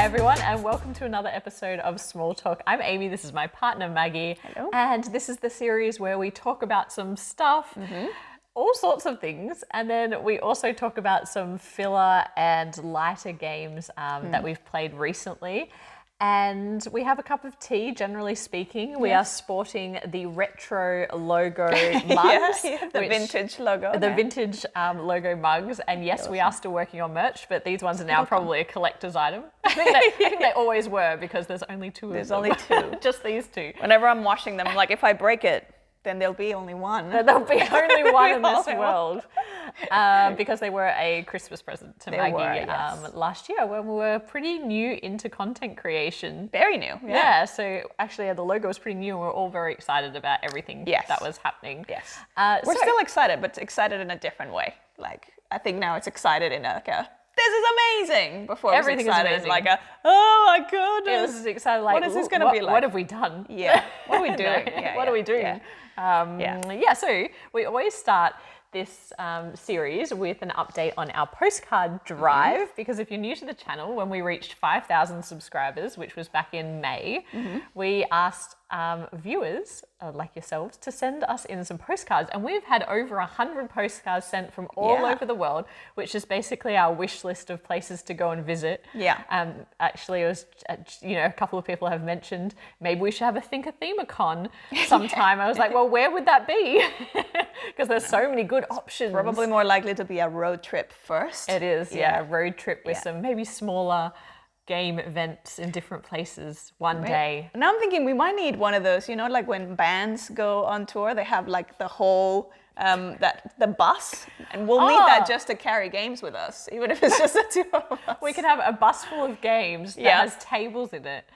Hi everyone, and welcome to another episode of Small Talk. I'm Amy, this is my partner Maggie. Hello. And this is the series where we talk about some stuff, all sorts of things, and then we also talk about some filler and lighter games that we've played recently. And we have a cup of tea, generally speaking. We are sporting the retro logo mugs. The vintage logo. The vintage logo mugs. And yes, we are still working on merch, but these ones are now probably a collector's item. I think they always were because there's only two of them. There's only two. Just these two. Whenever I'm washing them, I'm like, if I break it, then there'll be only one. There'll be only one in this world. Because they were a Christmas present to Maggie last year when we were pretty new into content creation. Very new. Yeah, so actually the logo was pretty new and we were all very excited about everything that was happening. Yes. We're still excited, but excited in a different way. Like, I think now it's excited in like a, this is amazing. Before everything it was excited is amazing. Like a, oh my goodness. It was excited like, what is this going to be like? What have we done? Yeah. What are we doing? What are we doing? So we always start this series with an update on our postcard drive, because if you're new to the channel, when we reached 5,000 subscribers, which was back in May, we asked viewers like yourselves to send us in some postcards, and we've had over 100 postcards sent from all over the world, which is basically our wish list of places to go and visit. Actually, it was a couple of people have mentioned maybe we should have a ThinkerThemer con sometime. I was like, well, where would that be? Because there's so many good options. Probably more likely to be a road trip first. It is, a road trip with some maybe smaller game events in different places one day. Now I'm thinking we might need one of those, you know, like when bands go on tour, they have like the whole, the bus, and we'll need that just to carry games with us, even if it's just the two of us. We could have a bus full of games that has tables in it.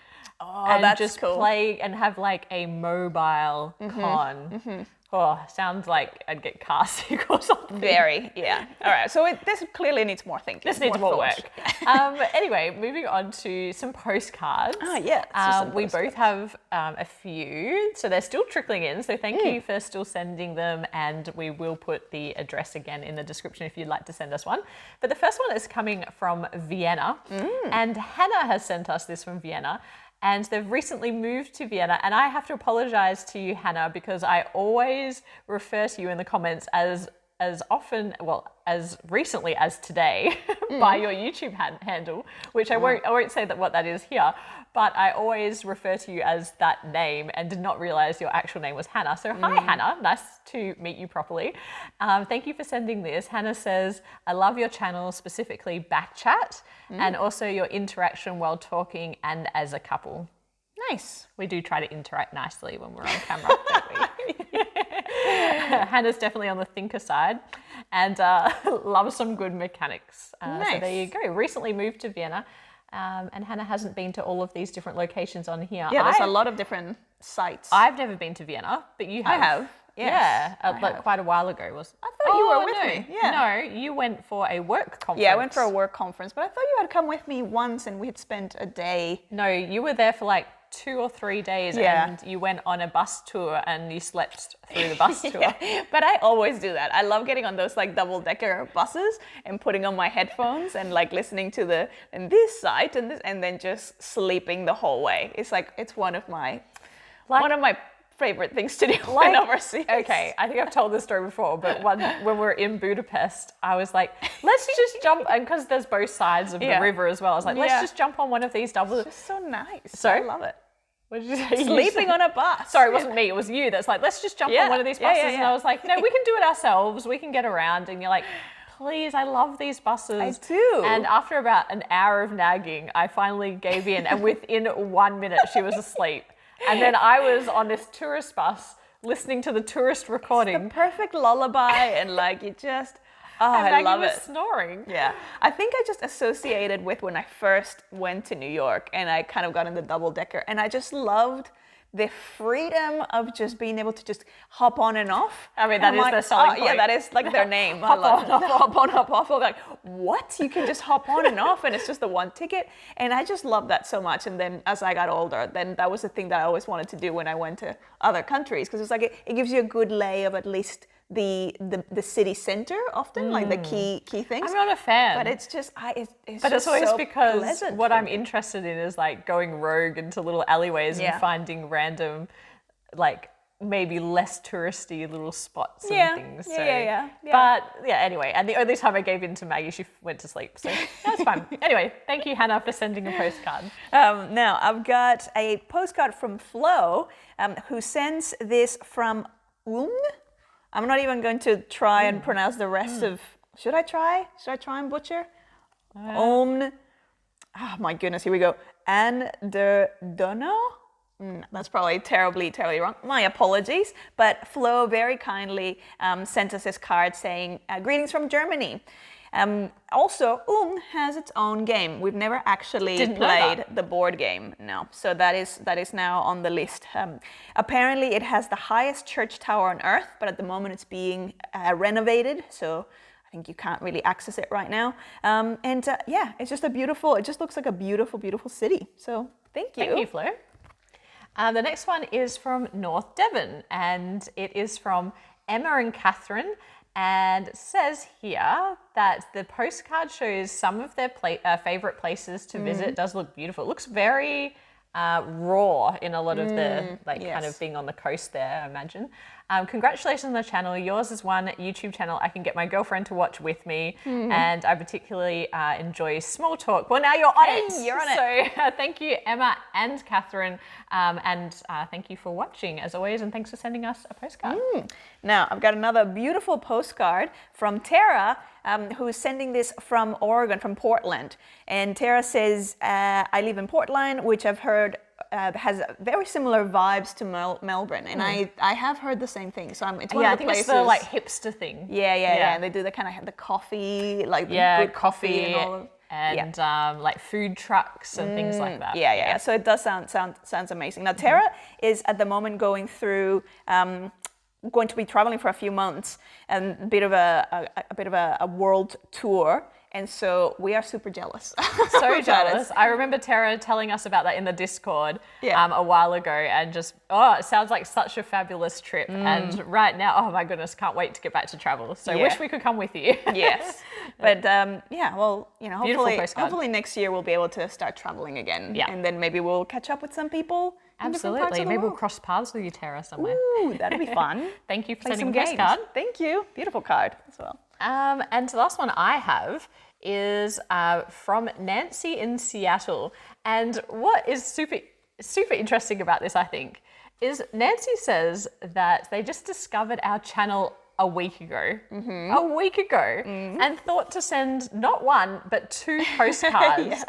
And that's just cool. play and have like a mobile con. Oh, sounds like I'd get car sick or something. Very, All right, so this clearly needs more thinking. This needs more work. Anyway, moving on to some postcards. We both have a few, so they're still trickling in. So thank you for still sending them, and we will put the address again in the description if you'd like to send us one. But the first one is coming from Vienna, and Hannah has sent us this from Vienna. And they've recently moved to Vienna, and I have to apologize to you, Hannah, because I always refer to you in the comments as often, well, as recently as today by your YouTube handle, which I won't say what that is here, but I always refer to you as that name and did not realize your actual name was Hannah. So hi, Hannah. Nice to meet you properly. Thank you for sending this. Hannah says, I love your channel, specifically Backchat, and also your interaction while talking and as a couple. Nice. We do try to interact nicely when we're on camera, don't we? Hannah's definitely on the thinker side and loves some good mechanics. Nice. So there you go. Recently moved to Vienna, and Hannah hasn't been to all of these different locations on here. Yeah, there's a lot of different sites. I've never been to Vienna, but you have. I have. Yes, like quite a while ago. I thought you were with me. Yeah. No, you went for a work conference. Yeah, I went for a work conference, but I thought you had come with me once and we had spent a day. No, you were there for like 2 or 3 days and you went on a bus tour and you slept through the bus tour. But I always do that. I love getting on those like double-decker buses and putting on my headphones and like listening to this site and then just sleeping the whole way. It's like, it's one of my favorite things to do when overseas. Okay, I think I've told this story before, but when we were in Budapest, I was like, let's just jump, and because there's both sides of the river as well, I was like, let's just jump on one of these double. It's just so nice. So I love it. What did you say? Sleeping on a bus. Sorry, it wasn't me, it was you that's like, let's just jump on one of these buses. And I was like, no, we can do it ourselves, we can get around. And you're like, please, I love these buses. I do. And after about an hour of nagging, I finally gave in, and within 1 minute, she was asleep. And then I was on this tourist bus listening to the tourist recording. It's the perfect lullaby, and like you just, I love it. Snoring. Yeah, I think I just associated with when I first went to New York, and I kind of got in the double decker, and I just loved the freedom of just being able to just hop on and off. I mean, that is their selling point. Yeah, that is like their name. Hop on, hop off. Like, what? You can just hop on and off and it's just the one ticket. And I just love that so much. And then as I got older, then that was the thing that I always wanted to do when I went to other countries. Because it's like, it gives you a good lay of at least the city center often, like the key things. I'm not a fan. But it's just, it's but just it's always so because pleasant what for I'm me. interested in is like going rogue into little alleyways and finding random, like maybe less touristy little spots and things. So, But anyway, and the only time I gave in to Maggie, she went to sleep. So that's fine. Anyway, thank you, Hannah, for sending a postcard. Now, I've got a postcard from Flo, who sends this from I'm not even going to try and pronounce the rest of. Should I try? Should I try and butcher? Oh my goodness! Here we go. Anderdono. That's probably terribly wrong. My apologies. But Flo very kindly sent us this card saying, "Greetings from Germany." Also, has its own game. We've never actually played the board game, no. So that is now on the list. Apparently, it has the highest church tower on Earth, but at the moment it's being renovated. So I think you can't really access it right now. It's just it just looks like a beautiful, beautiful city. So thank you. Thank you, Flo. The next one is from North Devon, and it is from Emma and Catherine. And it says here that the postcard shows some of their favourite places to visit. It does look beautiful. It looks very raw in a lot of the kind of being on the coast there, I imagine. Congratulations on the channel. Yours is one YouTube channel I can get my girlfriend to watch with me, and I particularly enjoy small talk. Well, now you're on it. You're on it. So thank you, Emma and Catherine, and thank you for watching as always, and thanks for sending us a postcard. Now, I've got another beautiful postcard from Tara, who's sending this from Oregon, from Portland. And Tara says, I live in Portland, which I've heard has very similar vibes to Melbourne. And I have heard the same thing. So it's one of the think places. It's the like hipster thing. Yeah. And they do the kind of the coffee, like the good coffee and all of and like food trucks and things like that. Yeah. So it does sounds amazing. Now, Tara is at the moment going to be traveling for a few months and a bit of a world tour. And so we are super jealous. So jealous. I remember Tara telling us about that in the Discord a while ago, and just, it sounds like such a fabulous trip. And right now, oh my goodness, can't wait to get back to travel. So wish we could come with you. Yes. But hopefully next year we'll be able to start traveling again. Yeah. And then maybe we'll catch up with some people. Absolutely. Maybe we'll cross paths with you, Tara, somewhere. Ooh, that'd be fun. Thank you for sending a postcard. Thank you. Beautiful card as well. And the last one I have is from Nancy in Seattle. And what is super interesting about this, I think, is Nancy says that they just discovered our channel a week ago, and thought to send not one, but 2 postcards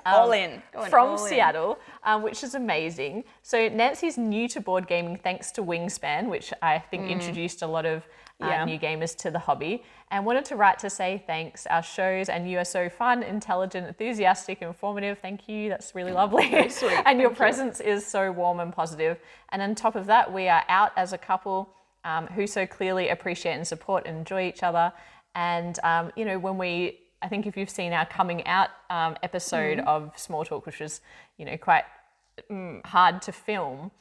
from Seattle, which is amazing. So Nancy's new to board gaming thanks to Wingspan, which I think introduced a lot of new gamers to the hobby, and wanted to write to say thanks. Our shows and you are so fun, intelligent, enthusiastic, informative. Thank you. That's really lovely. Very sweet. And your presence is so warm and positive. And on top of that, we are out as a couple who so clearly appreciate and support and enjoy each other. And, I think if you've seen our coming out episode of Small Talk, which was, quite hard to film.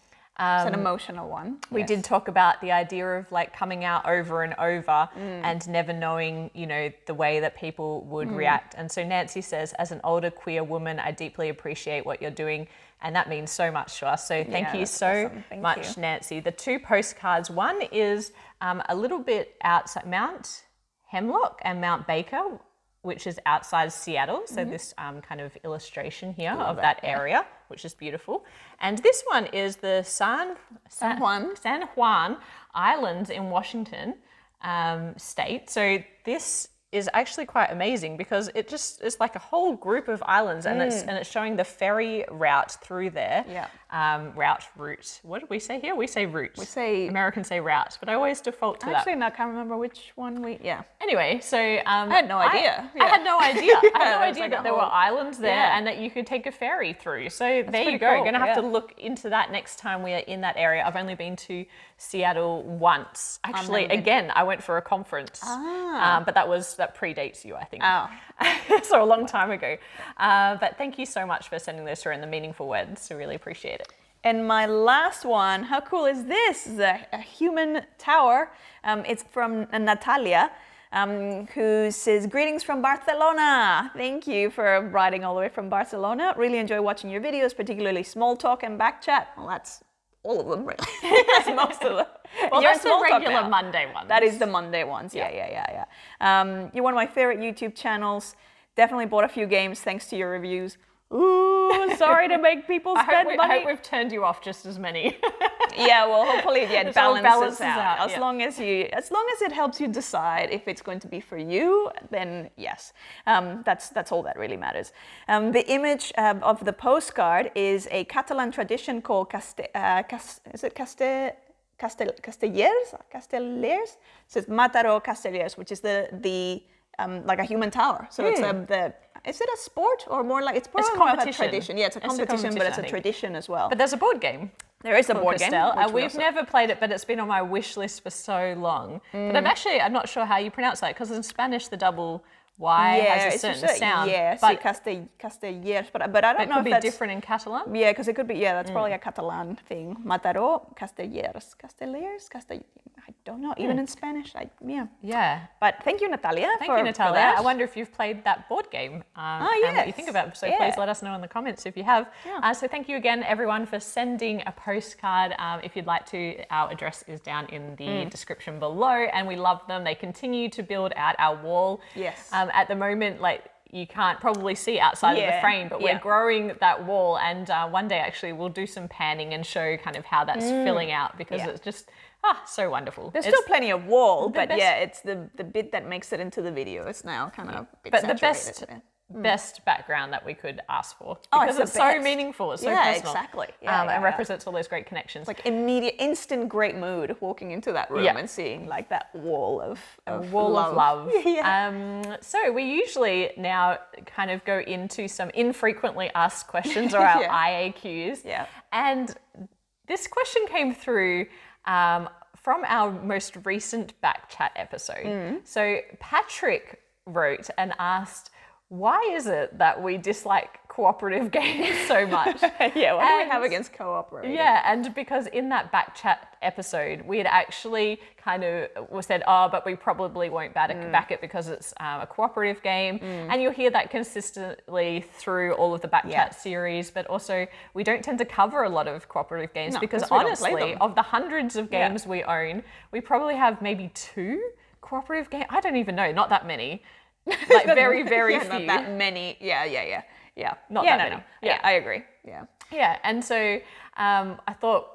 It's an emotional one. We did talk about the idea of like coming out over and over and never knowing, the way that people would react. And so Nancy says, as an older queer woman, I deeply appreciate what you're doing. And that means so much to us. So thank you so much, Nancy. The 2 postcards, one is a little bit outside Mount Hemlock and Mount Baker, which is outside Seattle. So this kind of illustration here of that area, which is beautiful. And this one is the San Juan Islands in Washington state. So this is actually quite amazing because it's like a whole group of islands, and it's showing the ferry route through there. Route. What did we say here? We say route. Americans say route, but I always default to that. Actually, I can't remember which one Anyway, so I had no idea. I had no idea. I had no idea that there were islands there and that you could take a ferry through. So there you go. Cool. You're gonna have to look into that next time we are in that area. I've only been to Seattle once. Actually, again, I went for a conference, but that predates you, I think. So a long time ago. But thank you so much for sending those through and the meaningful words. I really appreciate it. And my last one, how cool is this? This is a human tower. It's from Natalia, who says, greetings from Barcelona. Thank you for writing all the way from Barcelona. Really enjoy watching your videos, particularly small talk and back chat. Well, that's all of them, really. That's most of them. Well, that's the regular Monday ones. That is the Monday ones. Yeah. You're one of my favorite YouTube channels. Definitely bought a few games thanks to your reviews. Ooh, sorry to make people spend money. I hope we've turned you off just as many. Yeah, well, hopefully it balances out. As yeah. long as it helps you decide if it's going to be for you, then yes, that's all that really matters. The image of the postcard is a Catalan tradition called Castellers? Castellers? So it's Mataró Castellers, which is the like a human tower. So it's is it a sport or more like it's more of a tradition? Yeah, it's a competition, but it's a tradition as well. But there's a board game. There is a board game. And we've never played it, but it's been on my wish list for so long. But I'm not sure how you pronounce that, because in Spanish the double Y has a certain sound. Yeah, but Castellers, but I don't know if it could be different in Catalan. Yeah, because it could be. Yeah, that's probably a Catalan thing. Mataró Castellers, I don't know. Even in Spanish, Yeah. But thank you, Natalia. Thank you, Natalia. I wonder if you've played that board game and what you think about it. So please let us know in the comments if you have. Yeah. So thank you again, everyone, for sending a postcard. If you'd like to, our address is down in the description below, and we love them. They continue to build out our wall. Yes. At the moment, you can't probably see outside of the frame, but we're growing that wall, and one day actually we'll do some panning and show kind of how that's filling out, because it's just so wonderful. There's still plenty of wall, but it's the bit that makes it into the video. It's now kind of a bit saturated. Best background that we could ask for, because it's so meaningful, it's so personal. Exactly. And represents all those great connections. It's like immediate, instant great mood walking into that room and seeing like that wall of love. So we usually now kind of go into some infrequently asked questions, or our IAQs. Yeah. And this question came through from our most recent Backchat episode. So Patrick wrote and asked, why is it that we dislike cooperative games so much? What do we have against cooperating? Yeah, and because in that Backchat episode, we had actually kind of said, but we probably won't back it because it's a cooperative game. And you'll hear that consistently through all of the Backchat series, but also we don't tend to cover a lot of cooperative games because honestly, of the hundreds of games we own, we probably have maybe 2 cooperative games. I don't even know, not that many. Like very, very few. Not that many. Yeah. Not that many. No. Yeah, I agree. Yeah. Yeah, and so I thought,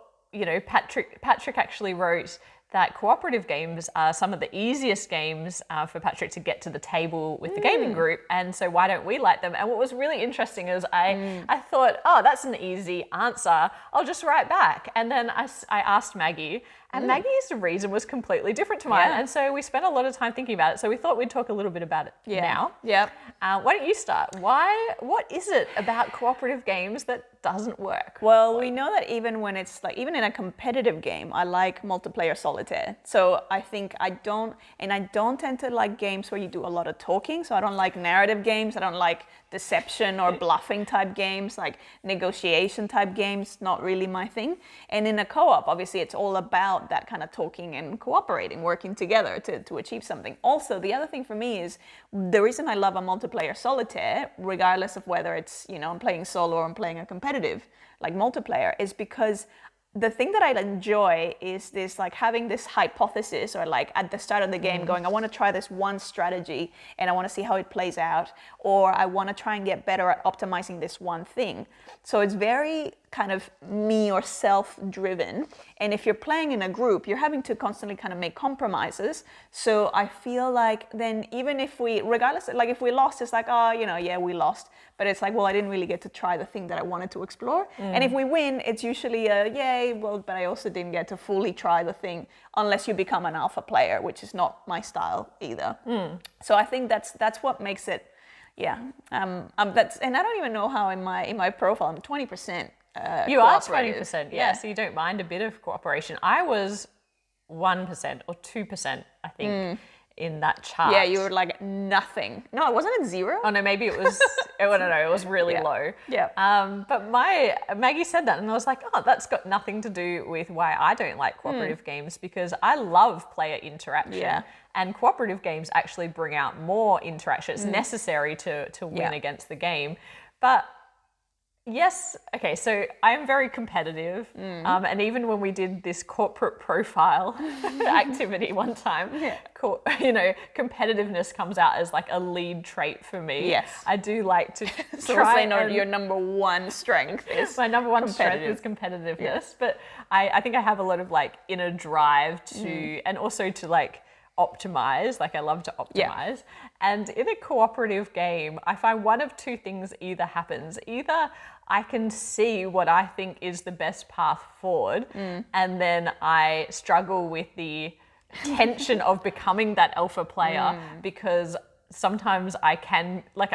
Patrick actually wrote that cooperative games are some of the easiest games for Patrick to get to the table with the gaming group, and so why don't we like them? And what was really interesting is I thought, that's an easy answer, I'll just write back. And then I asked Maggie, and Maggie's reason was completely different to mine, and so we spent a lot of time thinking about it, so we thought we'd talk a little bit about it now. Yep. Why don't you start? What is it about cooperative games that doesn't work? Well, we know that even when it's even in a competitive game, I like multiplayer solitaire. So I think I don't tend to like games where you do a lot of talking. So I don't like narrative games. I don't like deception or bluffing type games, like negotiation type games, not really my thing. And in a co-op, obviously it's all about that kind of talking and cooperating, working together to achieve something. Also, the other thing for me is the reason I love a multiplayer solitaire, regardless of whether it's, I'm playing solo or I'm playing a competitive like multiplayer, is because the thing that I enjoy is this, like having this hypothesis, or like at the start of the game going, I want to try this one strategy and I want to see how it plays out, or I want to try and get better at optimizing this one thing. So it's very kind of me or self-driven. And if you're playing in a group, you're having to constantly kind of make compromises. So I feel like then even if regardless, like if we lost, it's like, we lost. But it's like, well, I didn't really get to try the thing that I wanted to explore. And if we win, it's usually a yay, but I also didn't get to fully try the thing unless you become an alpha player, which is not my style either. So I think that's what makes it, and I don't even know how in my profile, I'm 20%. You are 20%, so you don't mind a bit of cooperation. I was 1% or 2%, I think, in that chart. Yeah, you were like nothing. No, wasn't it 0? Oh no, maybe it was, I don't know, it was really low. Yeah. But Maggie said that and I was like, oh, that's got nothing to do with why I don't like cooperative games, because I love player interaction. Yeah. And cooperative games actually bring out more interaction. It's necessary to win against the game. But yes, okay, so I am very competitive. And even when we did this corporate profile activity one time, competitiveness comes out as like a lead trait for me. Yes. I do like to So try I know your number one strength is my number one strength is competitiveness. Yeah. But I think I have a lot of like inner drive to, and also to like optimize, like I love to optimize. Yeah. And in a cooperative game, I find one of two things either happens. Either I can see what I think is the best path forward, and then I struggle with the tension of becoming that alpha player, because sometimes I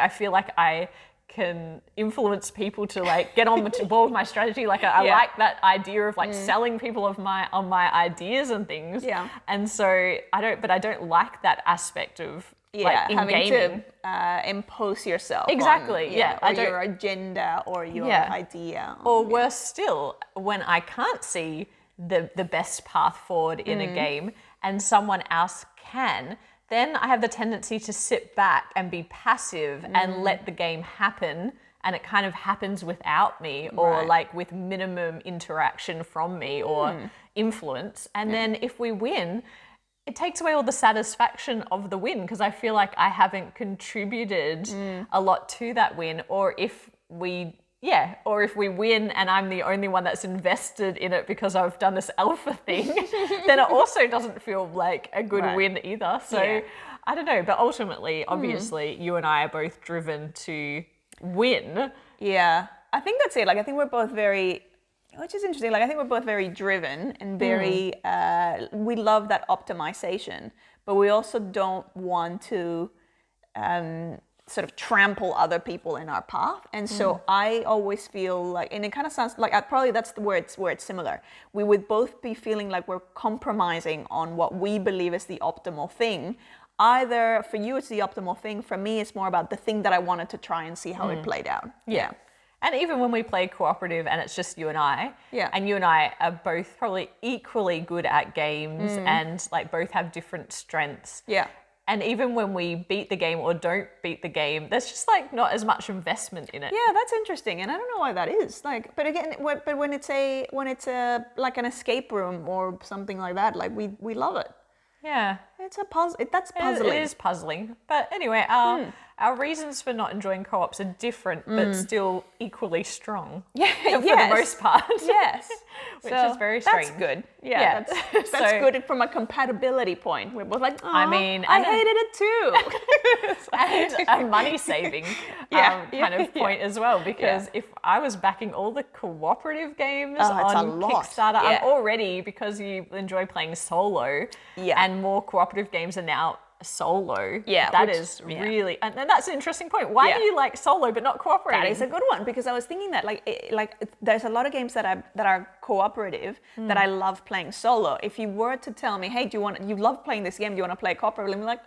feel like I can influence people to like get on the ball with my strategy. Like I like that idea of like selling people on my ideas and things. Yeah. And so I don't like that aspect of like in having gaming. To impose yourself exactly on, or your agenda or your idea or worse still, when I can't see the best path forward in a game and someone else can, then I have the tendency to sit back and be passive and let the game happen, and it kind of happens without me, or like with minimum interaction from me or influence. And then if we win, it takes away all the satisfaction of the win, because I feel like I haven't contributed a lot to that win. Or if we win and I'm the only one that's invested in it because I've done this alpha thing, then it also doesn't feel like a good win either. So I don't know, but ultimately, obviously, you and I are both driven to win. Yeah, I think that's it. Like, I think we're both very, which is interesting, like I think we're both very driven and very, we love that optimization, but we also don't want to sort of trample other people in our path. And so I always feel like, and it kind of sounds like probably that's the where it's similar. We would both be feeling like we're compromising on what we believe is the optimal thing. Either for you it's the optimal thing, for me it's more about the thing that I wanted to try and see how it played out. Yeah. And even when we play cooperative and it's just you and I, and you and I are both probably equally good at games and like both have different strengths. Yeah. And even when we beat the game or don't beat the game, there's just like not as much investment in it. Yeah, that's interesting, and I don't know why that is. Like, but again, when it's a like an escape room or something like that, like we love it. Yeah, it's a puzzle. That's puzzling. It is puzzling. But anyway, our reasons for not enjoying co-ops are different, but still equally strong. Yeah, for the most part. Yes, which is very strange. That's good. Yeah, that's good from a compatibility point. We're both like, I hated it too. And a money saving kind of point as well, because if I was backing all the cooperative games on Kickstarter, I'm already, because you enjoy playing solo, and more cooperative games are now solo. Yeah, that is really, and that's an interesting point. Why do you like solo but not cooperative? That is a good one, because I was thinking that like there's a lot of games that are cooperative that I love playing solo. If you were to tell me, hey, you love playing this game, do you want to play cooperative? I'm like,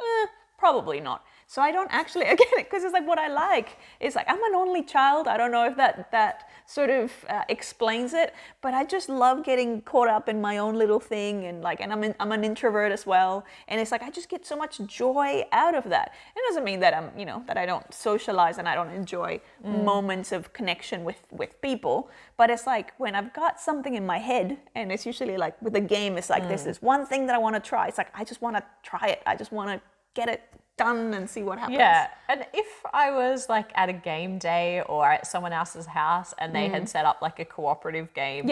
probably not. So I don't actually, again, because it's like what I like is like, I'm an only child. I don't know if that sort of explains it, but I just love getting caught up in my own little thing, and like, and I'm an introvert as well, and it's like I just get so much joy out of that. It doesn't mean that that I don't socialize and I don't enjoy moments of connection with people, but it's like when I've got something in my head, and it's usually like with a game, it's like this is one thing that I want to try. It's like I just want to try it. I just want to get it done and see what happens. Yeah, and if I was like at a game day or at someone else's house and they had set up like a cooperative game,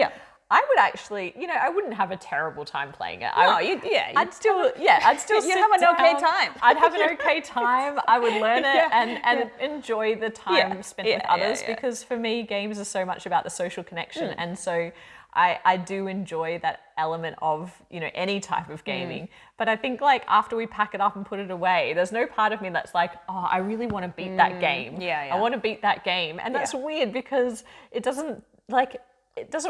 I would actually, I wouldn't have a terrible time playing it. I'd still you'd have an okay time. I'd have an okay time. I would learn it and enjoy the time spent with others, because for me, games are so much about the social connection, and so I do enjoy that element of, any type of gaming. But I think like after we pack it up and put it away, there's no part of me that's like, oh, I really want to beat that game. I want to beat that game. And that's weird, because it doesn't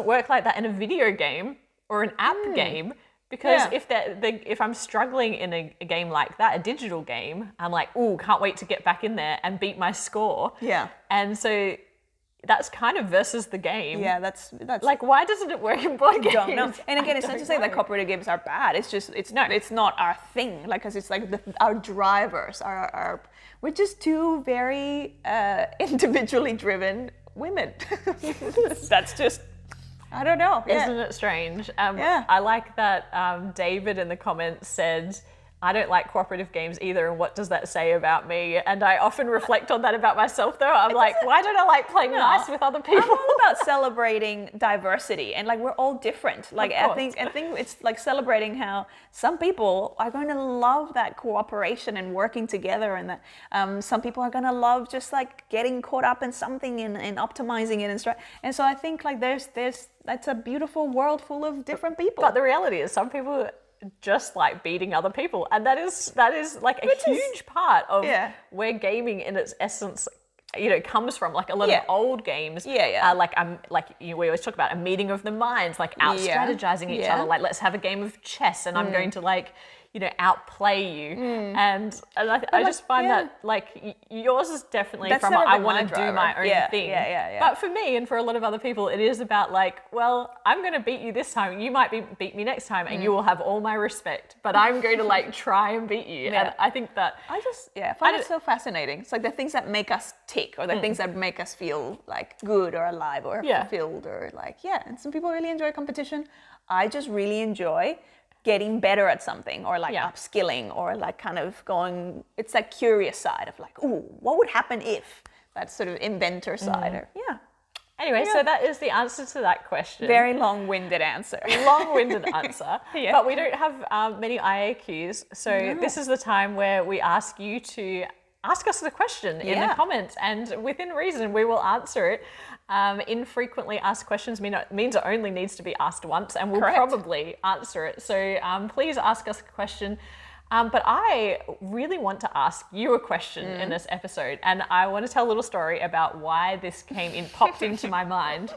work like that in a video game or an app game. Because if I'm struggling in a game like that, a digital game, I'm like, ooh, can't wait to get back in there and beat my score. Yeah. And so that's kind of versus the game. Yeah, that's like, why doesn't it work in board games? Don't know. And again, it's not to say that cooperative games are bad. It's just it's not our thing. Like, because it's like our drivers are we're just two very individually driven women. That's just. I don't know. Isn't it strange? I like that David in the comments said, I don't like cooperative games either, and what does that say about me? And I often reflect on that about myself, though. I'm like, why don't I like playing nice with other people? I'm all about celebrating diversity, and like we're all different. Like I think it's like celebrating how some people are going to love that cooperation and working together, and that some people are going to love just like getting caught up in something and optimizing it and so I think like there's that's a beautiful world full of different people. But the reality is, some people just like beating other people, and that is like a huge part of where gaming in its essence, you know, comes from. Like a lot of old games, we always talk about a meeting of the minds, like out strategizing each other. Like, let's have a game of chess, and I'm going to like, you know, outplay you. And I just find that like yours is definitely that's from I want to do my own thing. But for me and for a lot of other people, it is about like, well, I'm going to beat you this time. You might beat me next time, and you will have all my respect. But I'm going to like try and beat you. And I think that I just find it so fascinating. It's like the things that make us tick, or the things that make us feel like good or alive or fulfilled, or like And some people really enjoy competition. I just really enjoy getting better at something, or like upskilling, or like kind of going, it's that curious side of like, ooh, what would happen if, that sort of inventor side. Or, Anyway, so that is the answer to that question. Very long-winded answer. Long-winded answer. But we don't have many IAQs, so this is the time where we ask you to ask us the question in the comments, and within reason we will answer it. Infrequently asked questions means it only needs to be asked once, and we'll probably answer it. So please ask us a question. But I really want to ask you a question in this episode, and I want to tell a little story about why this popped into my mind.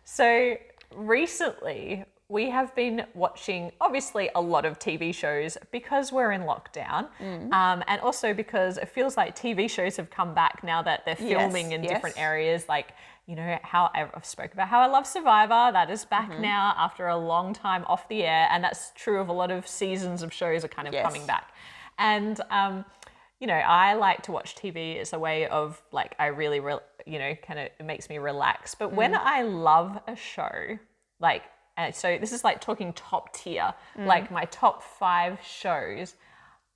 So recently, we have been watching, obviously, a lot of TV shows because we're in lockdown, and also because it feels like TV shows have come back now that they're filming in different areas. Like, you know, how I've spoke about how I love Survivor. That is back now after a long time off the air, and that's true of a lot of seasons of shows are kind of coming back. And you know, I like to watch TV as a way of like, I really, you know, kind of, it makes me relax. But when I love a show, like, so this is like talking top tier, like my top 5 shows,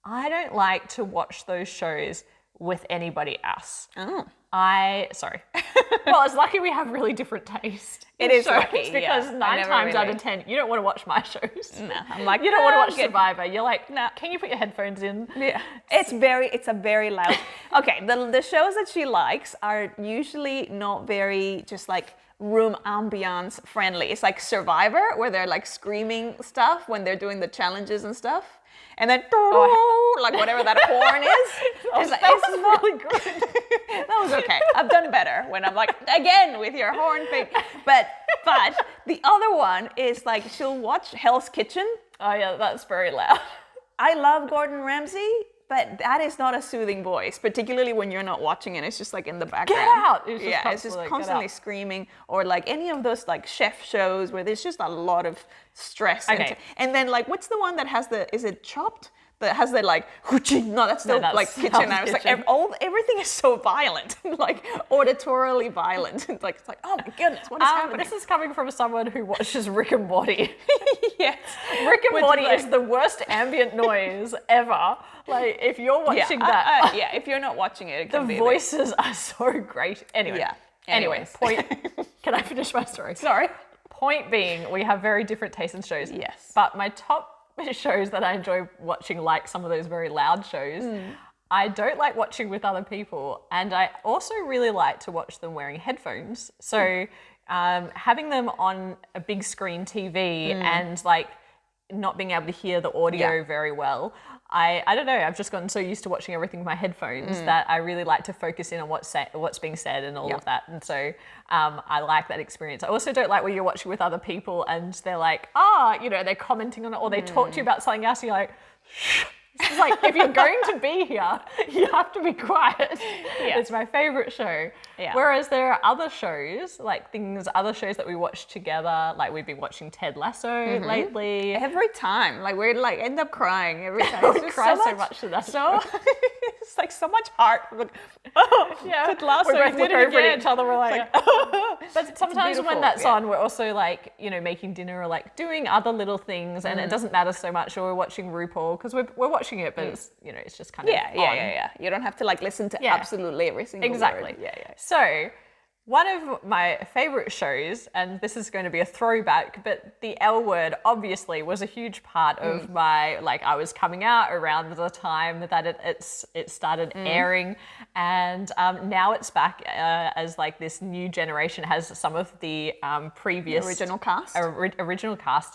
I don't like to watch those shows with anybody else. Sorry. Well, it's lucky we have really different taste. It is lucky, because 9 times out of 10, you don't want to watch my shows. No, I'm like, you don't want to watch Survivor. You're like, no, can you put your headphones in? Yeah, it's a very loud. Okay, the shows that she likes are usually not very just like room ambiance friendly. It's like Survivor, where they're like screaming stuff when they're doing the challenges and stuff. And then, like whatever that horn is. That was really good. That was okay. I've done better when I'm like, again, with your horn thing. But the other one is like, she'll watch Hell's Kitchen. Oh yeah, that's very loud. I love Gordon Ramsay, but that is not a soothing voice, particularly when you're not watching it. It's just like in the background. Get out! It's just constantly screaming, or like any of those like chef shows where there's just a lot of stress. Okay. And then like, what's the one that has is it Chopped? That has the like, no, that's still like kitchen. I was like, everything is so violent, like auditorily violent. It's like, oh my goodness, what is happening? This is coming from someone who watches Rick and Morty. Yes. Rick and Morty is the worst ambient noise ever. Like, if you're watching that. If you're not watching it, the voices are so great. Anyway, point. Can I finish my story? Sorry. Point being, we have very different tastes in shows. Yes. But my top shows that I enjoy watching, like some of those very loud shows, I don't like watching with other people, and I also really like to watch them wearing headphones. So having them on a big screen TV and like not being able to hear the audio very well, I don't know, I've just gotten so used to watching everything with my headphones that I really like to focus in on what's being said and all of that. And so I like that experience. I also don't like when you're watching with other people and they're like, they're commenting on it or they talk to you about something else and you're like, shh. It's like, if you're going to be here, you have to be quiet. Yeah. It's my favorite show. Yeah. Whereas there are other shows, other shows that we watch together, like we've been watching Ted Lasso lately. Every time, we're end up crying every time. We cry so much to that show. It's like so much heart. Ted Lasso, we both look over at each other, we're like, oh. But sometimes when that's on, we're also making dinner or doing other little things and it doesn't matter so much, or we're watching RuPaul because we're watching it, but it's, it's just kind of on. You don't have to listen to absolutely every single word. Yeah. So one of my favorite shows, and this is going to be a throwback, but the L Word obviously was a huge part of my, I was coming out around the time that it started airing, and now it's back as this new generation has some of the previous original cast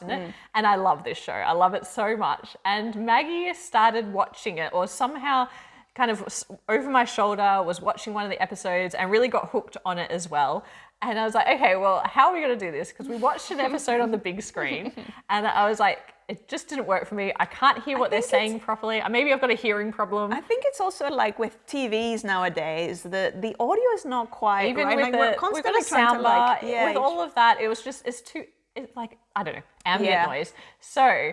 in it, and I love this show. I love it so much. And Maggie started watching it, or somehow kind of over my shoulder was watching one of the episodes and really got hooked on it as well. And I was like, okay, well, how are we going to do this? Because we watched an episode on the big screen and I was like, it just didn't work for me. I can't hear what they're saying properly. Maybe I've got a hearing problem. I think it's also with TVs nowadays, the audio is not quite even right. with we're constantly trying to with all of that, it was just, it's I don't know, ambient noise. So,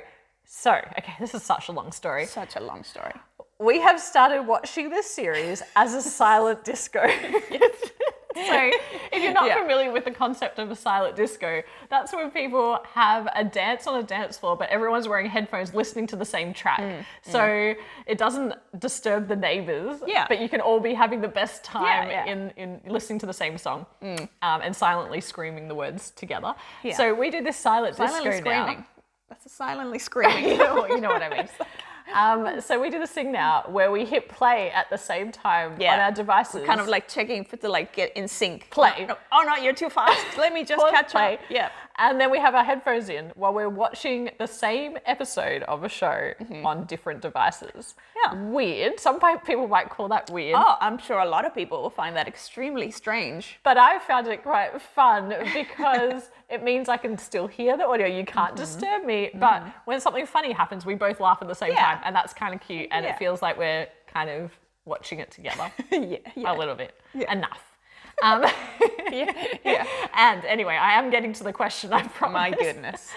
okay, this is such a long story. Such a long story. We have started watching this series as a silent disco. So if you're not familiar with the concept of a silent disco, that's when people have a dance on a dance floor, but everyone's wearing headphones listening to the same track. So it doesn't disturb the neighbors, but you can all be having the best time in listening to the same song and silently screaming the words together. Yeah. So we do this silent disco screaming. Now. That's a silently screaming. You know what I mean. So we do this thing now where we hit play at the same time on our devices. We're kind of checking to get in sync. Play. No, oh no, you're too fast. Let me just catch up. Yeah. And then we have our headphones in while we're watching the same episode of a show on different devices. Yeah. Weird. Some people might call that weird. Oh, I'm sure a lot of people will find that extremely strange. But I found it quite fun because it means I can still hear the audio. You can't disturb me. But when something funny happens, we both laugh at the same time. And that's kind of cute. And it feels like we're kind of watching it together. A little bit. Yeah. Enough. And anyway, I am getting to the question, I promise. My goodness.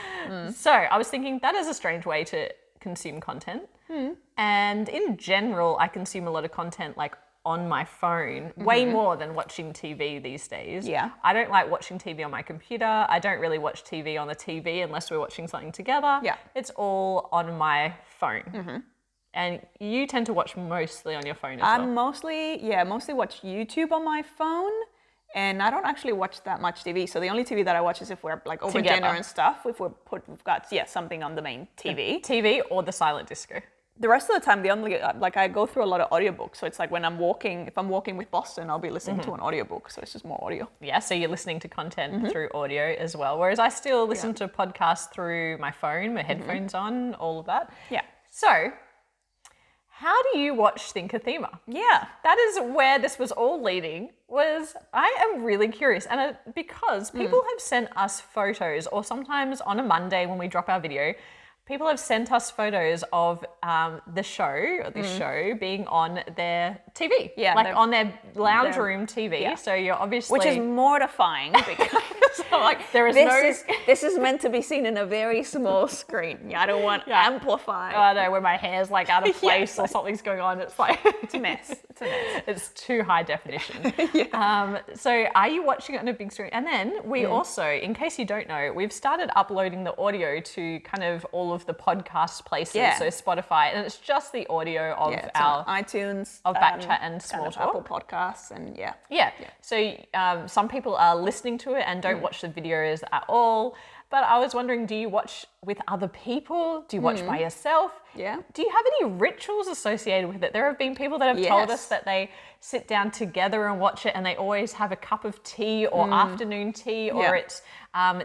So I was thinking that is a strange way to consume content. And in general, I consume a lot of content on my phone, way more than watching TV these days. Yeah. I don't like watching TV on my computer. I don't really watch TV on the TV unless we're watching something together. Yeah. It's all on my phone. And you tend to watch mostly on your phone as well. I mostly watch YouTube on my phone. And I don't actually watch that much TV. So the only TV that I watch is if we're over together. Dinner and stuff. If we've got something on the main TV. TV or the silent disco. The rest of the time, the only I go through a lot of audiobooks. So it's when I'm walking. If I'm walking with Boston, I'll be listening to an audiobook. So it's just more audio. Yeah. So you're listening to content through audio as well. Whereas I still listen to podcasts through my phone, my headphones on, all of that. Yeah. So how do you watch ThinkerThemer? Yeah. That is where this was all leading. I am really curious, and because people have sent us photos, or sometimes on a Monday when we drop our video, people have sent us photos of the show being on their TV, on their lounge room TV. Yeah. So you're obviously, which is mortifying because this is meant to be seen in a very small screen. Yeah, I don't want amplify. I know where my hair's out of place or something's going on. It's it's a mess. It's a mess. It's too high definition. So are you watching it on a big screen? And then we also, in case you don't know, we've started uploading the audio to kind of all of the podcast places, so Spotify, and it's just the audio of our iTunes, of Backchat and Small Talk, Apple Podcasts, and So some people are listening to it and don't watch the videos at all. But I was wondering, do you watch with other people? Do you watch by yourself? Yeah. Do you have any rituals associated with it? There have been people that have told us that they sit down together and watch it, and they always have a cup of tea or afternoon tea, or it's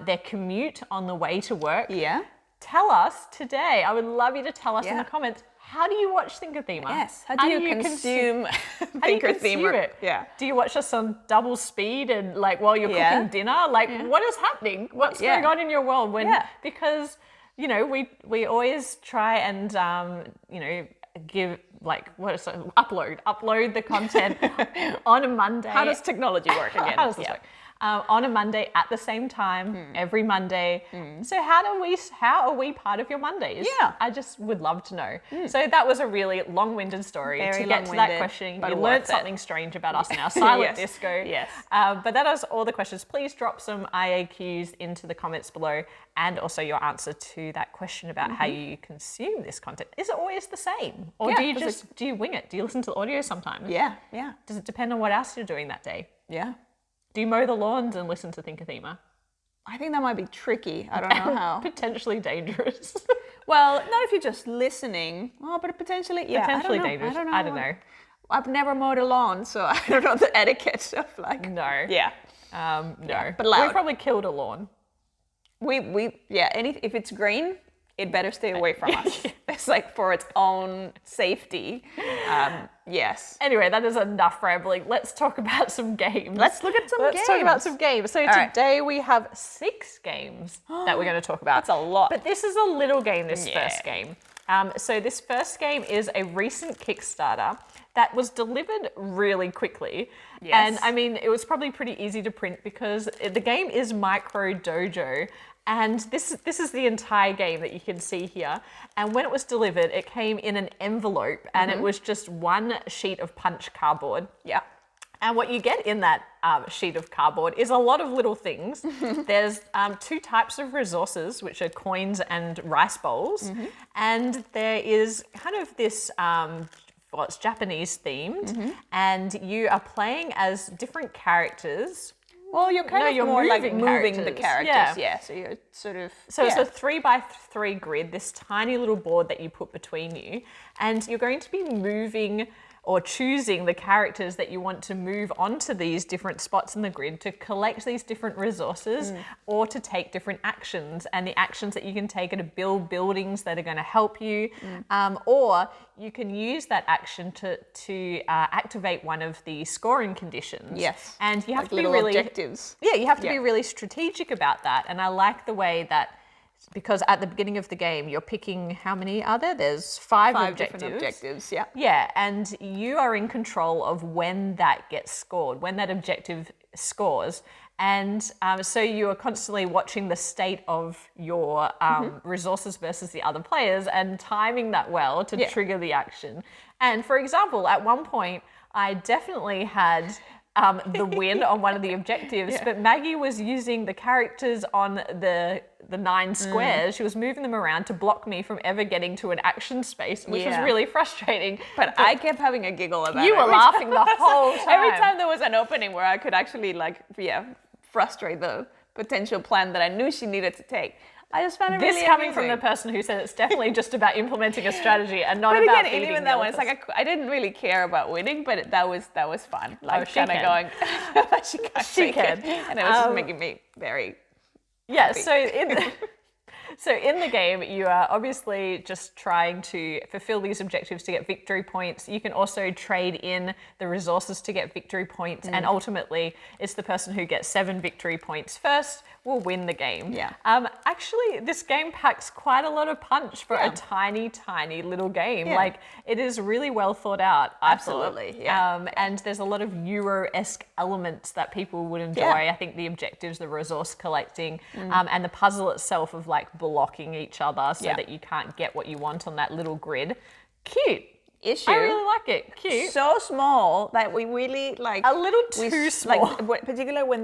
their commute on the way to work. Yeah. Tell us today. I would love you to tell us in the comments, how do you watch ThinkerThemer? Yes. How do you consume ThinkerThemer? It? Yeah. Do you watch us on double speed and like while you're cooking dinner? Like what is happening? What's going on in your world? Because you know we always try and give upload the content on a Monday. How does technology work again? How does this work? On a Monday at the same time, every Monday. So how are we part of your Mondays? Yeah. I just would love to know. So that was a really long-winded story to get to that question. You learned something strange about us in our silent disco. Yes. But that is all the questions. Please drop some IAQs into the comments below and also your answer to that question about how you consume this content. Is it always the same? Or do you wing it? Do you listen to the audio sometimes? Yeah. Does it depend on what else you're doing that day? Yeah. Do you mow the lawns and listen to ThinkerThemer? I think that might be tricky. I don't know how. Potentially dangerous. Well, not if you're just listening. Oh, but potentially, Potentially dangerous. I don't know. I've never mowed a lawn, so I don't know the etiquette of like. No. Yeah. No. But loud. We probably killed a lawn. If it's green, it better stay away from us. It's like for its own safety. Yes. Anyway, that is enough rambling. Let's talk about some games. Let's look at some games. Let's talk about some games. So today we have 6 games that we're going to talk about. That's a lot. But this is a little game, this first game. So this first game is a recent Kickstarter that was delivered really quickly. Yes. And I mean, it was probably pretty easy to print because the game is Micro Dojo. And this is the entire game that you can see here. And when it was delivered, it came in an envelope and it was just one sheet of punch cardboard. Yeah. And what you get in that sheet of cardboard is a lot of little things. There's 2 types of resources, which are coins and rice bowls. And there is kind of this, it's Japanese themed. And you are playing as different characters. Well, you're more like moving the characters. Yeah. So you're sort of. So it's a 3x3 grid, this tiny little board that you put between you, and you're going to be moving or choosing the characters that you want to move onto these different spots in the grid to collect these different resources or to take different actions. And the actions that you can take are to build buildings that are going to help you, or you can use that action to activate one of the scoring conditions. Yes. And you have to be little really objectives. Yeah, you have to be really strategic about that. And I like the way that, because at the beginning of the game, you're picking, how many are there? There's 5 objectives. Different objectives, yeah. Yeah, and you are in control of when that gets scored, when that objective scores. And so you are constantly watching the state of your resources versus the other players and timing that well to trigger the action. And for example, at one point, I definitely had the win on one of the objectives, but Maggie was using the characters on the 9 squares. She was moving them around to block me from ever getting to an action space, which was really frustrating. But I kept having a giggle about it. You were laughing the whole time. Every time there was an opening where I could actually frustrate the potential plan that I knew she needed to take. I just found it really This coming from the person who said it's definitely just about implementing a strategy and not about beating even that one, it's like I didn't really care about winning, but that was fun. Like kind of going, she can, and it was just making me very happy. So in the game, you are obviously just trying to fulfill these objectives to get victory points. You can also trade in the resources to get victory points, and ultimately, it's the person who gets 7 victory points first will win the game. Yeah. Actually, this game packs quite a lot of punch for a tiny, tiny little game. Yeah. Like, it is really well thought out. Absolutely. Yeah. And there's a lot of Euro-esque elements that people would enjoy. Yeah. I think the objectives, the resource collecting, and the puzzle itself of like blocking each other so that you can't get what you want on that little grid. Cute. Issue. I really like it. Cute. So small that we really like a little too small. Like, particularly when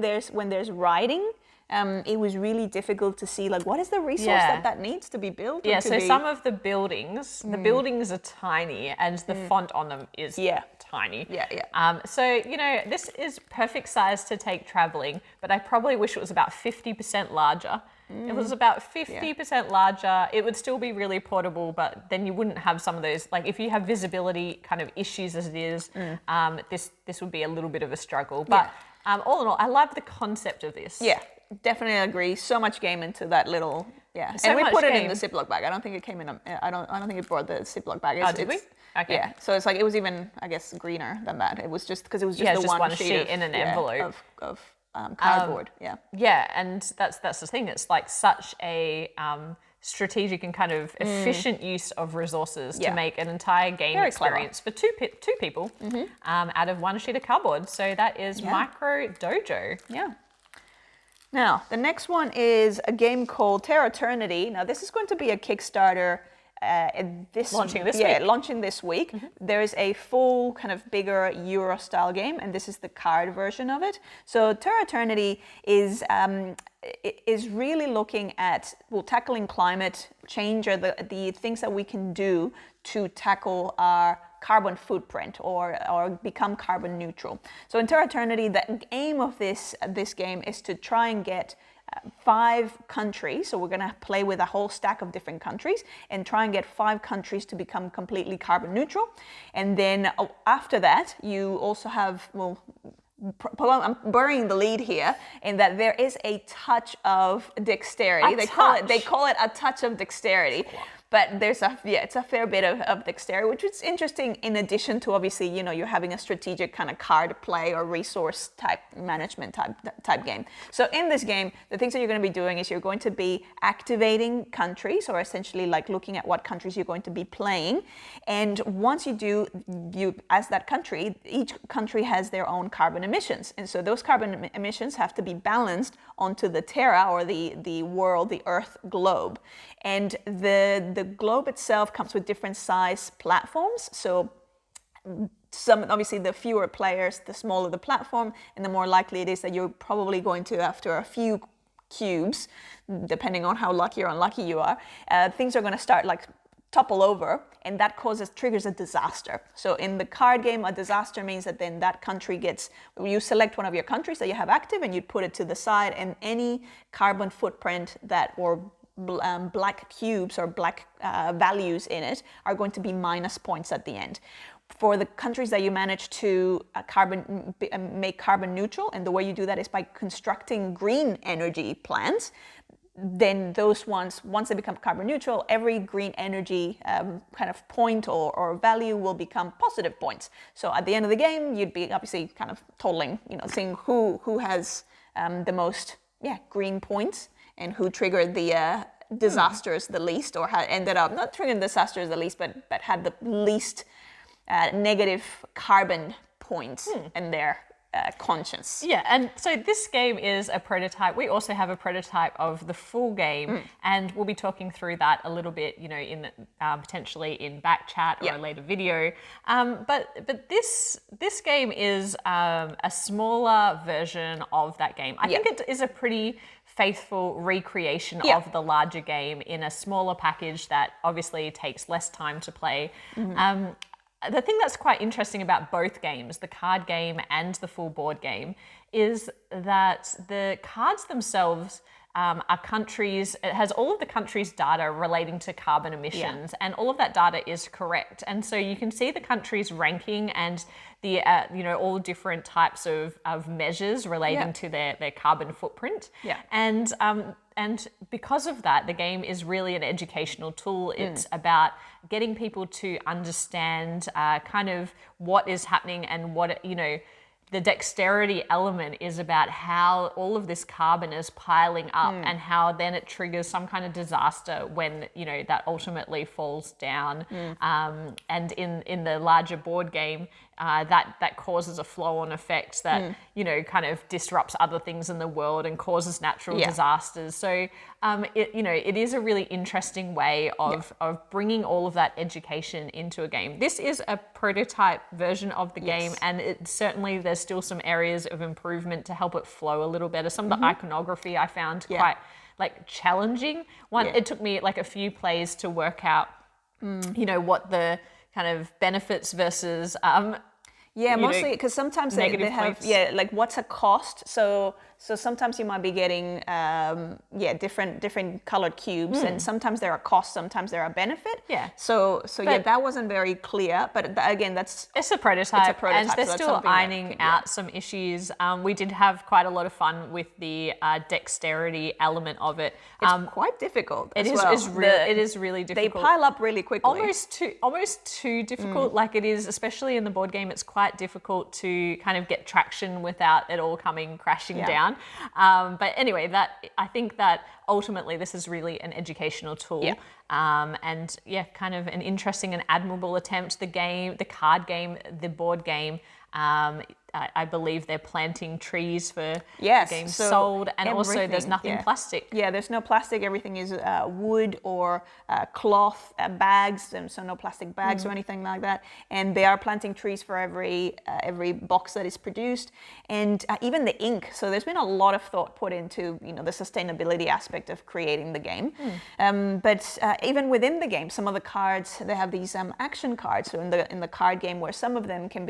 there's writing. It was really difficult to see like what is the resource that needs to be built. Yeah, so some of the buildings are tiny and the font on them is tiny. Yeah. So, this is perfect size to take traveling, but I probably wish it was about 50% larger. It was about 50% larger. It would still be really portable, but then you wouldn't have some of those, like if you have visibility kind of issues as it is, this would be a little bit of a struggle. But all in all, I love the concept of this. Yeah. definitely agree. So much game into that little, So and we much put it game. in the Ziploc bag. I don't think it came in. I don't think it brought the Ziploc bag. Oh, did we? Okay. Yeah. So it's like it was even, I guess, greener than that. It was just because it was just the one sheet in an envelope of cardboard. Yeah, and that's the thing. It's like such a strategic and kind of efficient use of resources to make an entire game experience for two people out of one sheet of cardboard. So that is Micro Dojo. Yeah. Now, the next one is a game called Terraternity. Now, this is going to be a Kickstarter launching this week. Launching this week. There is a full kind of bigger Euro style game, and this is the card version of it. So Terraternity is really looking at tackling climate change, or the things that we can do to tackle our carbon footprint or become carbon neutral. So in Terraternity, the aim of this game is to try and get 5 countries, so we're going to play with a whole stack of different countries and try and get 5 countries to become completely carbon neutral. And then after that, you also have, I'm burying the lead here in that there is a touch of dexterity. They call it a touch of dexterity. But there's it's a fair bit of dexterity, which is interesting in addition to obviously, you're having a strategic kind of card play or resource type management type game. So in this game, the things that you're going to be doing is you're going to be activating countries, or essentially like looking at what countries you're going to be playing. And once you do, as that country, each country has their own carbon emissions. And so those carbon emissions have to be balanced onto the Terra, or the world, the Earth globe. And the globe itself comes with different size platforms. So obviously the fewer players, the smaller the platform, and the more likely it is that you're probably going to, after a few cubes, depending on how lucky or unlucky you are, things are going to start like topple over, and that triggers a disaster. So in the card game, a disaster means that then that country you select one of your countries that you have active and you put it to the side, and any carbon footprint or black cubes or black values in it are going to be minus points at the end. For the countries that you manage to make carbon neutral, and the way you do that is by constructing green energy plants, then those ones, once they become carbon neutral, every green energy kind of point or value will become positive points. So at the end of the game, you'd be obviously kind of totaling, seeing who has the most green points, and who triggered the disasters the least, or ended up not triggering disasters the least, but had the least negative carbon points in their conscience. Yeah, and so this game is a prototype. We also have a prototype of the full game, and we'll be talking through that a little bit, in potentially in back chat or a later video. But this game is a smaller version of that game. I think it is a pretty faithful recreation of the larger game in a smaller package that obviously takes less time to play. The thing that's quite interesting about both games, the card game and the full board game, is that the cards themselves are countries. It has all of the countries' data relating to carbon emissions, and all of that data is correct. And so you can see the countries' ranking and the all different types of measures relating to their carbon footprint. And because of that, the game is really an educational tool. It's about getting people to understand kind of what is happening, and what the dexterity element is about how all of this carbon is piling up, and how then it triggers some kind of disaster when that ultimately falls down. And in the larger board game, that causes a flow-on effect that kind of disrupts other things in the world and causes natural disasters. So it is a really interesting way of bringing all of that education into a game. This is a prototype version of the game, and there's still some areas of improvement to help it flow a little better. Some of the iconography I found quite challenging. It took me a few plays to work out what the kind of benefits versus Yeah, mostly because sometimes they have points. like what's a cost. So sometimes you might be getting different colored cubes, and sometimes there are costs, sometimes there are benefit. Yeah. So that wasn't very clear. But again, it's a prototype, and they're so still ironing out some issues. We did have quite a lot of fun with the dexterity element of it. It's quite difficult. It is really difficult. They pile up really quickly. Almost too difficult. Like it is, especially in the board game, it's quite difficult to kind of get traction without it all coming crashing down. But anyway, I think that ultimately this is really an educational tool. Yeah. And kind of an interesting and admirable attempt. The card game, the board game, I believe they're planting trees for the games sold, and also there's nothing plastic. Yeah, there's no plastic. Everything is wood or cloth bags, and so no plastic bags or anything like that. And they are planting trees for every box that is produced, and even the ink. So there's been a lot of thought put into the sustainability aspect of creating the game. But even within the game, some of the cards, they have these action cards. So in the card game, where some of them can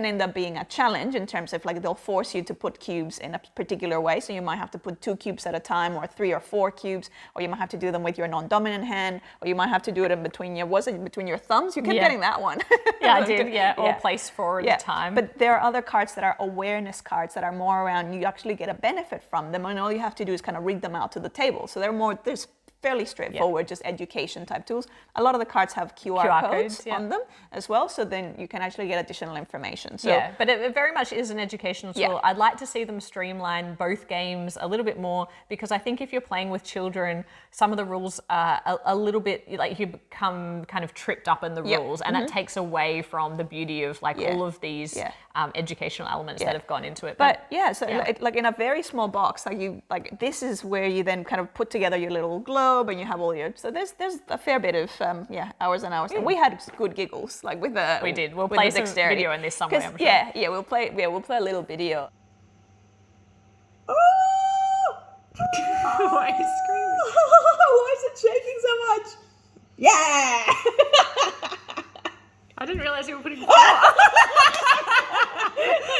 end up being a challenge in terms of like they'll force you to put cubes in a particular way. So you might have to put 2 cubes at a time, or 3 or 4 cubes, or you might have to do them with your non-dominant hand, or you might have to do it in between your thumbs? You kept getting that one. Yeah, I did. Yeah, or place forward at a time. But there are other cards that are awareness cards that are more around you actually get a benefit from them, and all you have to do is kind of read them out to the table. So there's fairly straightforward, just education type tools. A lot of the cards have QR codes on them as well, so then you can actually get additional information. So, but it very much is an educational tool. I'd like to see them streamline both games a little bit more, because I think if you're playing with children, some of the rules are a little bit, like you become kind of tripped up in the rules, and that takes away from the beauty of like all of these educational elements that have gone into it. But like in a very small box, this is where you then kind of put together your little globe, and you have all your, so there's a fair bit of hours and hours. And we had good giggles like with the we did. We'll play some video in this somewhere. I'm sure. We'll play a little video. Oh! Why are you screaming? Why is it shaking so much? Yeah! I didn't realize you were putting.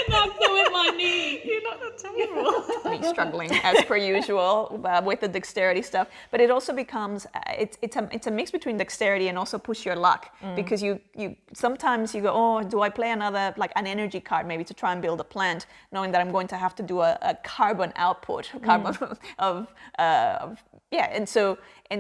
Knocked them with my knee. You're not the table. Me struggling as per usual with the dexterity stuff, but it also becomes it's a mix between dexterity and also push your luck, because you sometimes you go, oh, do I play another like an energy card maybe to try and build a plant, knowing that I'm going to have to do a carbon output, of and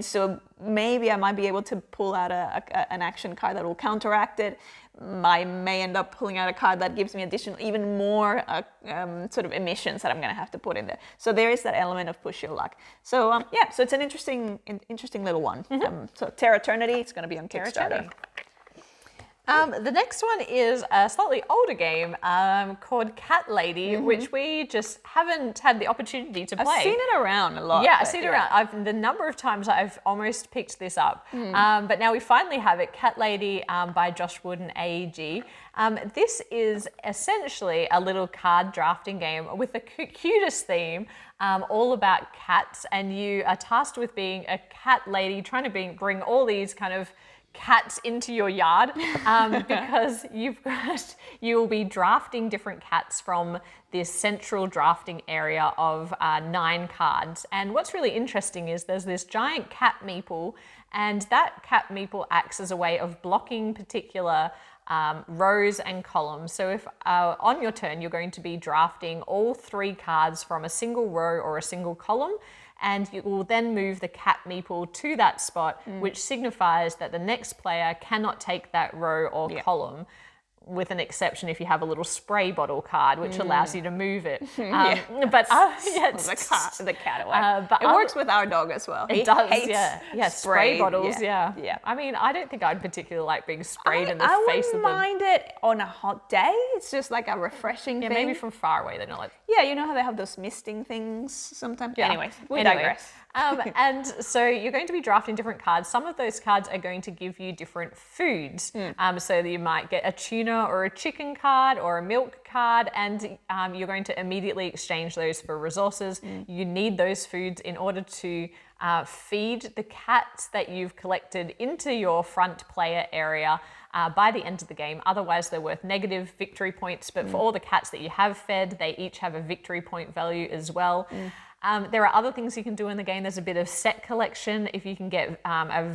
so maybe I might be able to pull out an action card that will counteract it. I may end up pulling out a card that gives me even more sort of emissions that I'm going to have to put in there. So there is that element of push your luck. So so it's an interesting little one. So Terraternity, it's going to be on Kickstarter. The next one is a slightly older game called Cat Lady, which we just haven't had the opportunity to play. I've seen it around a lot. Yeah, I've seen it around. The number of times I've almost picked this up. But now we finally have it, Cat Lady by Josh Wood and AEG. This is essentially a little card drafting game with the cutest theme, all about cats, and you are tasked with being a cat lady, trying to bring all these kind of cats into your yard, because you will be drafting different cats from this central drafting area of 9 cards. And what's really interesting is there's this giant cat meeple, and that cat meeple acts as a way of blocking particular rows and columns. So if on your turn you're going to be drafting all 3 cards from a single row or a single column, and you will then move the cat meeple to that spot, which signifies that the next player cannot take that row or column, with an exception if you have a little spray bottle card, which allows you to move it. But the cat away. But it works with our dog as well. It does. Spray bottles. Yeah. I mean, I don't think I'd particularly like being sprayed in the face of them. I wouldn't mind it on a hot day. It's just like a refreshing thing. Maybe from far away they're not like. Yeah, you know how they have those misting things sometimes. Yeah. Anyways, we digress. And so you're going to be drafting different cards. Some of those cards are going to give you different foods. So that you might get a tuna or a chicken card or a milk card, and you're going to immediately exchange those for resources. You need those foods in order to feed the cats that you've collected into your front player area. by the end of the game. Otherwise, they're worth negative victory points. But for all the cats that you have fed, they each have a victory point value as well. There are other things you can do in the game. There's a bit of set collection. If you can get a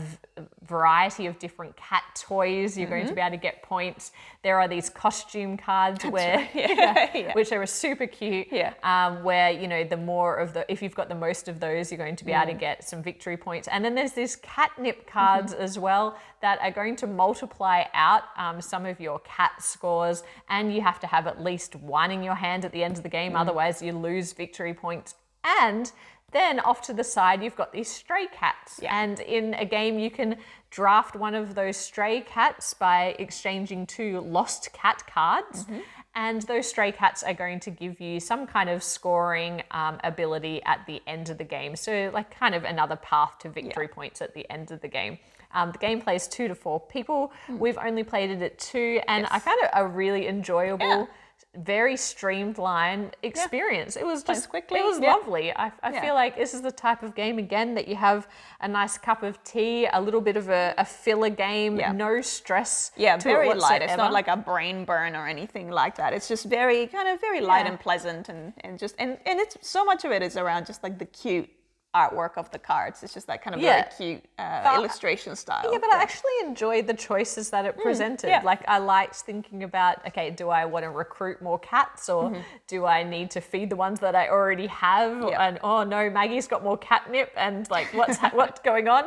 variety of different cat toys, you're going to be able to get points. There are these costume cards which are super cute. Where, you know, the more of if you've got the most of those, you're going to be able to get some victory points. And then there's these catnip cards as well that are going to multiply out some of your cat scores, and you have to have at least one in your hand at the end of the game. Otherwise, you lose victory points. And then off to the side, you've got these stray cats. And in a game, you can draft one of those stray cats by exchanging 2 lost cat cards. And those stray cats are going to give you some kind of scoring ability at the end of the game. So like kind of another path to victory points at the end of the game. The game plays 2 to 4 people. We've only played it at 2, and I found it a really enjoyable, very streamlined experience. It was just quickly. It was lovely. I feel like this is the type of game again that you have a nice cup of tea, a little bit of a filler game, no stress. Very light. It's not like a brain burn or anything like that. It's just very light and pleasant, and it's so much of it is around just like the cute artwork of the cards. It's just that kind of very cute illustration style. Yeah, but I actually enjoyed the choices that it presented. Like I liked thinking about, okay, do I want to recruit more cats, or do I need to feed the ones that I already have? And oh no, Maggie's got more catnip, and like what's going on?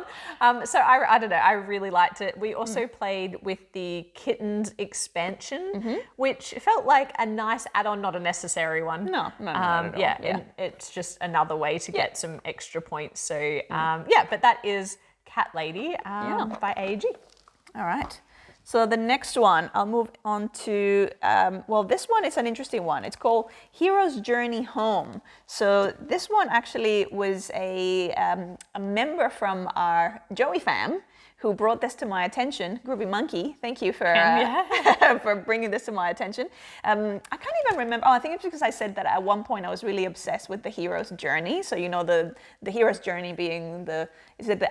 So I don't know. I really liked it. We also played with the kittens expansion, which felt like a nice add-on, not a necessary one. No, not at all. And it's just another way to get some extra points. So but that is Cat Lady by AEG. All right. So the next one, I'll move on to, this one is an interesting one. It's called Hero's Journey Home. So this one actually was a member from our Joey fam who brought this to my attention. Groovy Monkey, thank you for for bringing this to my attention. I can't even remember. I think it's because I said that at one point I was really obsessed with the hero's journey. So you know the hero's journey being the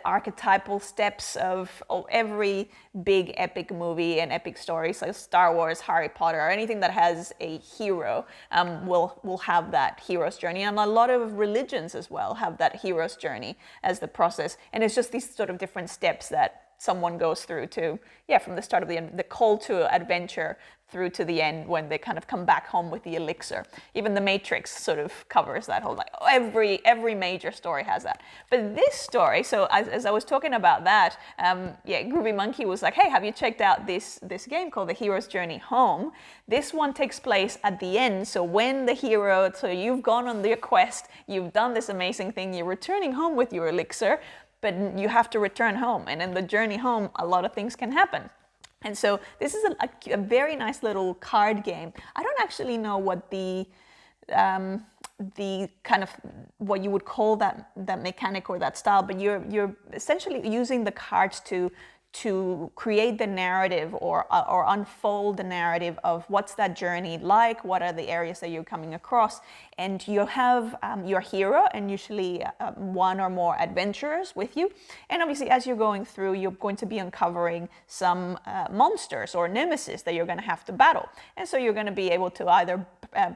archetypal steps of every big epic movie and epic story. So Star Wars, Harry Potter, or anything that has a hero will have that hero's journey. And a lot of religions as well have that hero's journey as the process. And it's just these sort of different steps that someone goes through to, from the start of the end, the call to adventure through to the end when they kind of come back home with the elixir. Even the Matrix sort of covers that whole, like every major story has that. But this story, so as I was talking about that, Groovy Monkey was like, hey, have you checked out this game called The Hero's Journey Home? This one takes place at the end. So when the hero, so you've gone on your quest, you've done this amazing thing, you're returning home with your elixir, but you have to return home. And in the journey home, a lot of things can happen. And so this is a very nice little card game. I don't actually know what the kind of what you would call that mechanic or that style, but you're essentially using the cards to create the narrative or unfold the narrative of what's that journey like, what are the areas that you're coming across. And you have your hero and usually one or more adventurers with you. And obviously as you're going through, you're going to be uncovering some monsters or nemesis that you're going to have to battle. And so you're going to be able to either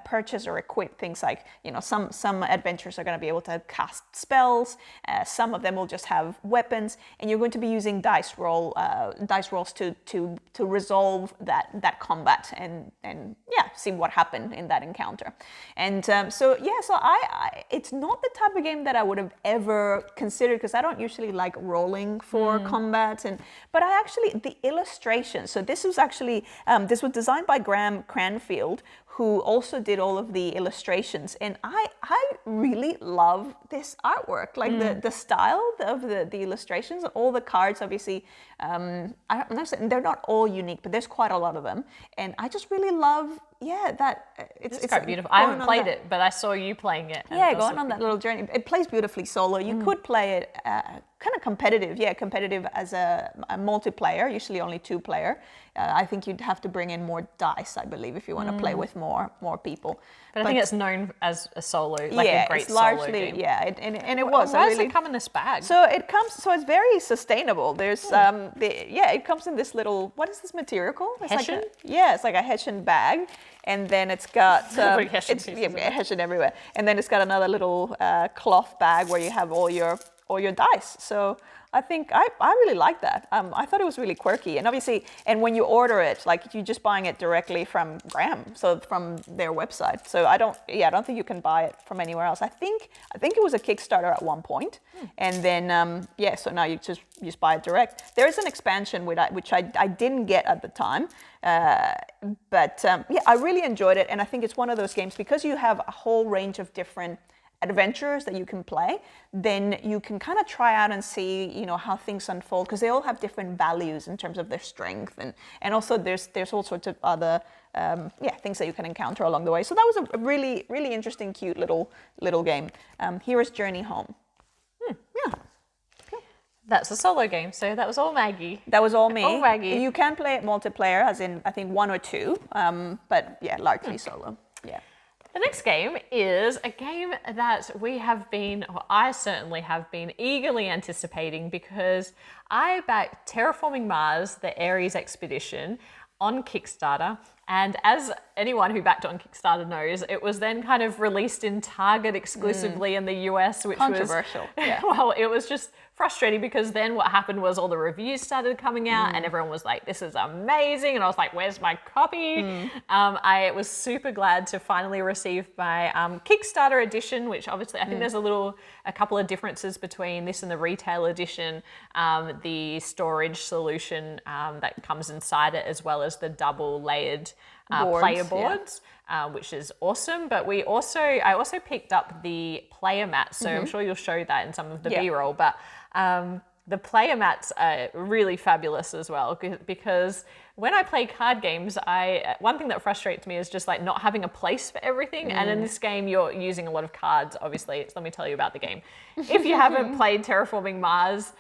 purchase or equip things like, some adventurers are going to be able to cast spells. Some of them will just have weapons, and you're going to be using dice rolls to resolve that combat and see what happened in that encounter. And so it's not the type of game that I would have ever considered, because I don't usually like rolling for combat. But I actually, the illustrations, so this was actually this was designed by Graham Cranfield, who also did all of the illustrations. And I really love this artwork, like the style of the illustrations, all the cards, obviously, I'm not saying they're not all unique, but there's quite a lot of them. And I just really love it's quite beautiful. I haven't played it, but I saw you playing it. Yeah, going on that little journey. It plays beautifully solo. You could play it kind of competitive. Yeah, competitive as a multiplayer, usually only 2-player. I think you'd have to bring in more dice, I believe, if you want to play with more people. But I think it's known as a solo, like a great solo game. Yeah, and it was. Why does it come in this bag? So it's very sustainable. There's it comes in this little, what is this material called? It's Hessian? It's like a Hessian bag, and then it's got Hessian everywhere, and then it's got another little cloth bag where you have all your dice. So I think I really like that. I thought it was really quirky, and obviously, and when you order it, like you're just buying it directly from Graham, so from their website. So I don't think you can buy it from anywhere else. I think it was a Kickstarter at one point, and then so now you just buy it direct. There is an expansion which I didn't get at the time, but I really enjoyed it, and I think it's one of those games because you have a whole range of different adventures that you can play, then you can kind of try out and see, how things unfold, because they all have different values in terms of their strength, and also there's all sorts of other things that you can encounter along the way. So that was a really, really interesting, cute little game. Here is Journey Home. Yeah. That's a solo game, so that was all Maggie. That was all me. All Maggie. You can play it multiplayer, as in I think 1 or 2, but largely solo. Yeah. The next game is a game that I certainly have been eagerly anticipating, because I backed Terraforming Mars, the Ares expedition, on Kickstarter. And as anyone who backed on Kickstarter knows, it was then kind of released in Target exclusively in the US, which controversial. Well, it was just frustrating, because then what happened was all the reviews started coming out and everyone was like, this is amazing. And I was like, where's my copy? I was super glad to finally receive my Kickstarter edition, which obviously I think there's a couple of differences between this and the retail edition. The storage solution that comes inside it, as well as the double layered player boards, which is awesome. But I also picked up the player mats, so I'm sure you'll show that in some of the B-roll. But the player mats are really fabulous as well, because when I play card games, one thing that frustrates me is just like not having a place for everything. And in this game, you're using a lot of cards, obviously. So let me tell you about the game. If you haven't played Terraforming Mars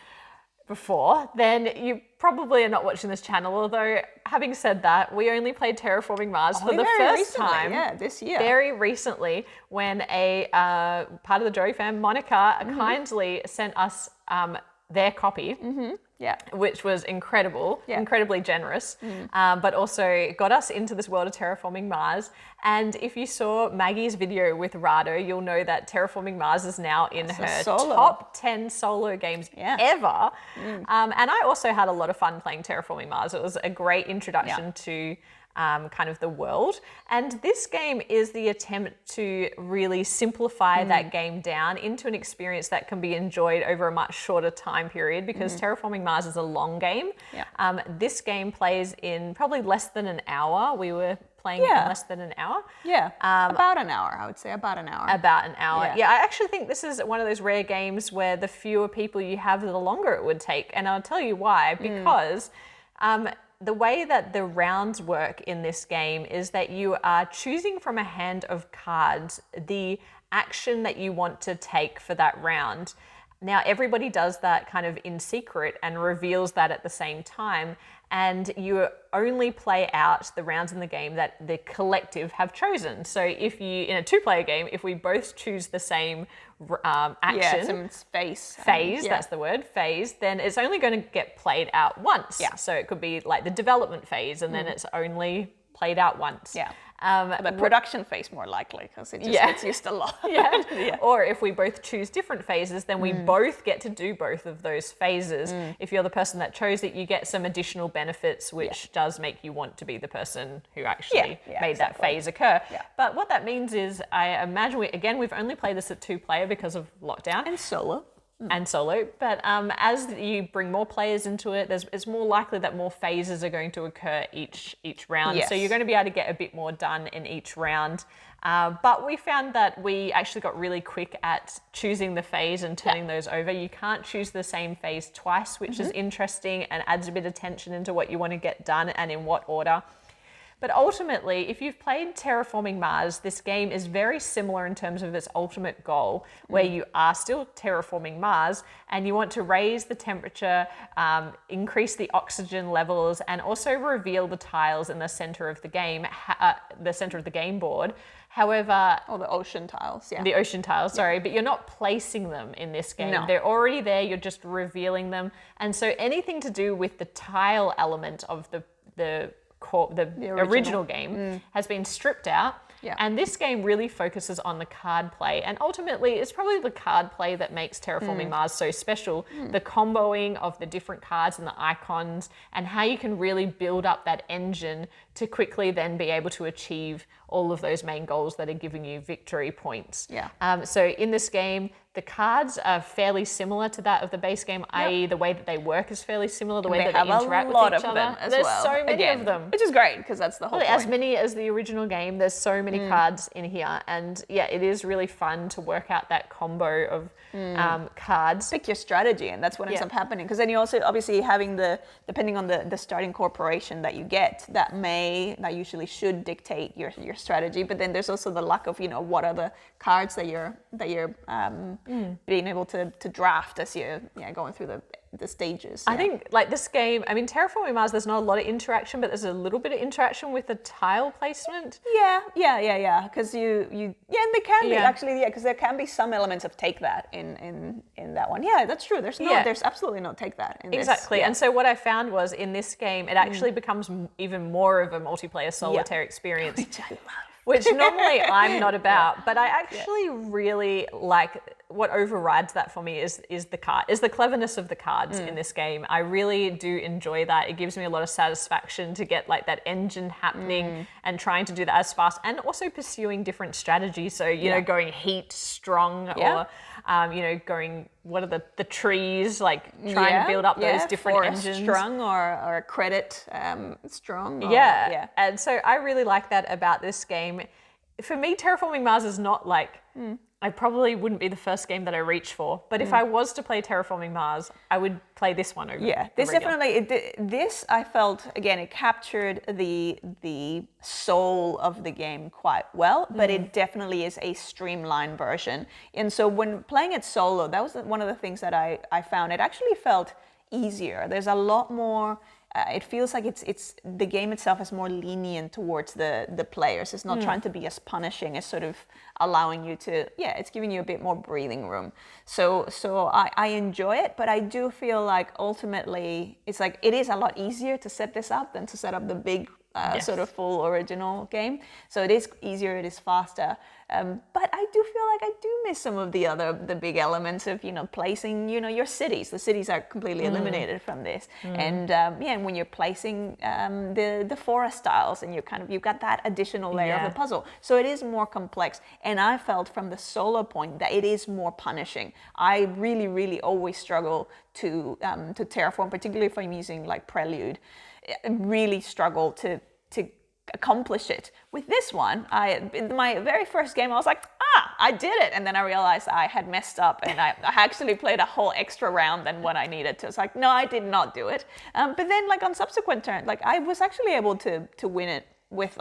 before, then you probably are not watching this channel. Although, having said that, we only played Terraforming Mars for the first time. Yeah, this year. Very recently, when a part of the Dojo fam, Monica, kindly sent us their copy. Which was incredibly generous, but also got us into this world of Terraforming Mars. And if you saw Maggie's video with Rado, you'll know that Terraforming Mars is now in her top 10 solo games ever. And I also had a lot of fun playing Terraforming Mars. It was a great introduction to kind of the world. And this game is the attempt to really simplify that game down into an experience that can be enjoyed over a much shorter time period, because Terraforming Mars is a long game. This game plays in probably less than an hour. We were playing in less than an hour. About an hour, I would say, about an hour. About an hour. I actually think this is one of those rare games where the fewer people you have, the longer it would take. And I'll tell you why, because the way that the rounds work in this game is that you are choosing from a hand of cards the action that you want to take for that round. Now, everybody does that kind of in secret and reveals that at the same time, and you only play out the rounds in the game that the collective have chosen. So if you, in a 2-player game, if we both choose the same action, phase, that's the word, phase, then it's only going to get played out once. So it could be like the development phase, and then it's only played out once. The production phase more likely, because it just gets used a lot. Or if we both choose different phases, then we both get to do both of those phases. If you're the person that chose it, you get some additional benefits, which does make you want to be the person who actually made that phase occur. But what that means is, I imagine, we've only played this at 2-player because of lockdown. And solo. But as you bring more players into it, it's more likely that more phases are going to occur each round. So you're going to be able to get a bit more done in each round. But we found that we actually got really quick at choosing the phase and turning those over. You can't choose the same phase twice, which is interesting and adds a bit of tension into what you want to get done and in what order. But ultimately, if you've played Terraforming Mars, this game is very similar in terms of its ultimate goal, where you are still terraforming Mars and you want to raise the temperature, increase the oxygen levels, and also reveal the tiles in the center of the game, the center of the game board. However, the ocean tiles, the ocean tiles, sorry, but you're not placing them in this game. No. They're already there. You're just revealing them, and so anything to do with the tile element of the original game has been stripped out. Yeah. And this game really focuses on the card play. And ultimately, it's probably the card play that makes Terraforming Mars so special. The comboing of the different cards and the icons, and how you can really build up that engine to quickly then be able to achieve all of those main goals that are giving you victory points. Yeah. So in this game, the cards are fairly similar to that of the base game, i.e. the way that they work is fairly similar, the way that they interact with each other. There's so many of them. Which is great, because that's the whole point. As many as the original game. There's so many cards in here. And yeah, it is really fun to work out that combo of cards. Pick your strategy, and that's what ends up happening. Because then you also obviously having depending on the starting corporation that you get, that usually should dictate your strategy. But then there's also the luck of, what are the cards that you're being able to draft as you're going through the stages. I think like this game, I mean, Terraforming Mars, there's not a lot of interaction, but there's a little bit of interaction with the tile placement. Yeah. Because and they can be actually, because there can be some elements of take that in that one. Yeah, that's true. There's absolutely no take that in this. Exactly. And so what I found was in this game, it actually becomes even more of a multiplayer solitaire experience. Which I love. Which normally I'm not about, but I actually really like what overrides that for me is the cleverness of the cards in this game. I really do enjoy that. It gives me a lot of satisfaction to get like that engine happening and trying to do that as fast, and also pursuing different strategies. So, going heat strong or, going, what are the trees, like trying to build up those different engines. Strong or credit strong. And so I really like that about this game. For me, Terraforming Mars is not like, I probably wouldn't be the first game that I reach for, but if I was to play Terraforming Mars, I would play this one over. Yeah, this definitely, this I felt, again, it captured the soul of the game quite well, but it definitely is a streamlined version. And so when playing it solo, that was one of the things that I found. It actually felt easier. There's a lot more. It feels like it's the game itself is more lenient towards the players. It's not trying to be as punishing. It's sort of allowing you to, it's giving you a bit more breathing room. So I enjoy it, but I do feel like ultimately it's like it is a lot easier to set this up than to set up the big sort of full original game. So it is easier, it is faster. But I do feel like I do miss some of the big elements of, placing, your cities. The cities are completely eliminated from this. And and when you're placing the forest tiles, and you've got that additional layer of the puzzle. So it is more complex. And I felt from the solo point that it is more punishing. I really, really always struggle to terraform, particularly if I'm using like Prelude. I really struggle to accomplish it. With this one, in my very first game, I was like, I did it. And then I realized I had messed up, and I actually played a whole extra round than what I needed to. It's like, no, I did not do it. But then like on subsequent turns, like I was actually able to win it with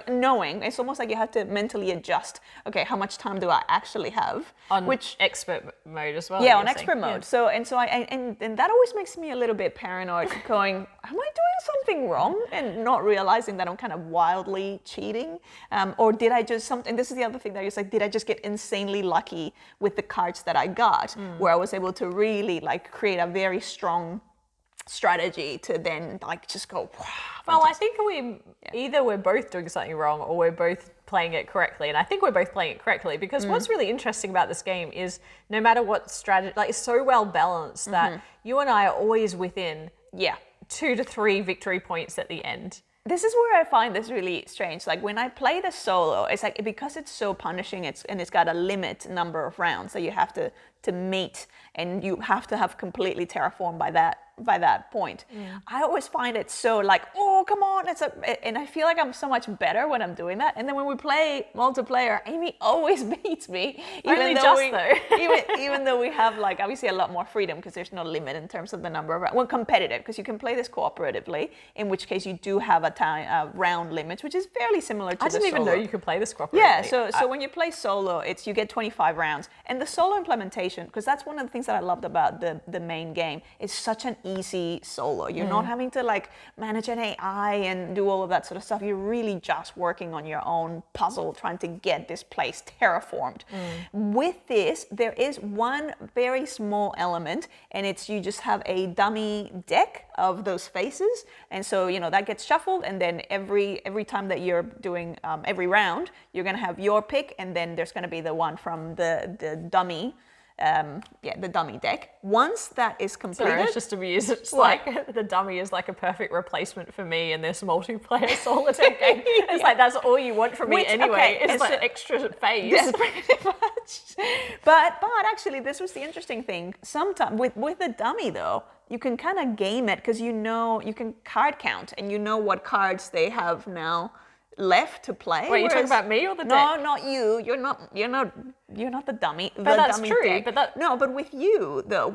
knowing. It's almost like you have to mentally adjust. Okay, how much time do I actually have? On expert mode as well. Yeah, on expert mode. So that always makes me a little bit paranoid, going, am I doing something wrong? And not realizing that I'm kind of wildly cheating. Or did I just and this is the other thing that is like, did I just get insanely lucky with the cards that I got, where I was able to really like create a very strong strategy to then like just go, wow. Well, I think either we're both doing something wrong, or we're both playing it correctly. And I think we're both playing it correctly, because what's really interesting about this game is no matter what strategy, like it's so well balanced that you and I are always within 2 to 3 victory points at the end. This is where I find this really strange. Like when I play the solo, it's like, because it's so punishing, it's got a limit number of rounds that you have to meet, and you have to have completely terraformed by that by that point. I always find it so like, oh, come on. And I feel like I'm so much better when I'm doing that. And then when we play multiplayer, Amy always beats me. Even though we have like obviously a lot more freedom because there's no limit in terms of the number of rounds. Well, competitive, because you can play this cooperatively, in which case you do have a round limit, which is fairly similar to the solo. I didn't even know you could play this cooperatively. Yeah, so when you play solo, you get 25 rounds. And the solo implementation, because that's one of the things that I loved about the main game, is such an easy solo. You're not having to like manage an AI and do all of that sort of stuff. You're really just working on your own puzzle, trying to get this place terraformed. With this, there is one very small element, and it's you just have a dummy deck of those faces, and so that gets shuffled, and then every time that you're doing every round, you're gonna have your pick, and then there's gonna be the one from the dummy. The dummy deck. Once that is completed... Sorry, I was just amused. It's like the dummy is like a perfect replacement for me in this multiplayer solitaire game. It's like that's all you want from me anyway. It's like extra face. Yes, pretty much. But actually, this was the interesting thing. Sometimes with the dummy though, you can kind of game it because you can card count and you know what cards they have now left to play. Wait, you talking about me or the deck? No, not you. You're not the dummy. But that's true. Deck. No, but with you though,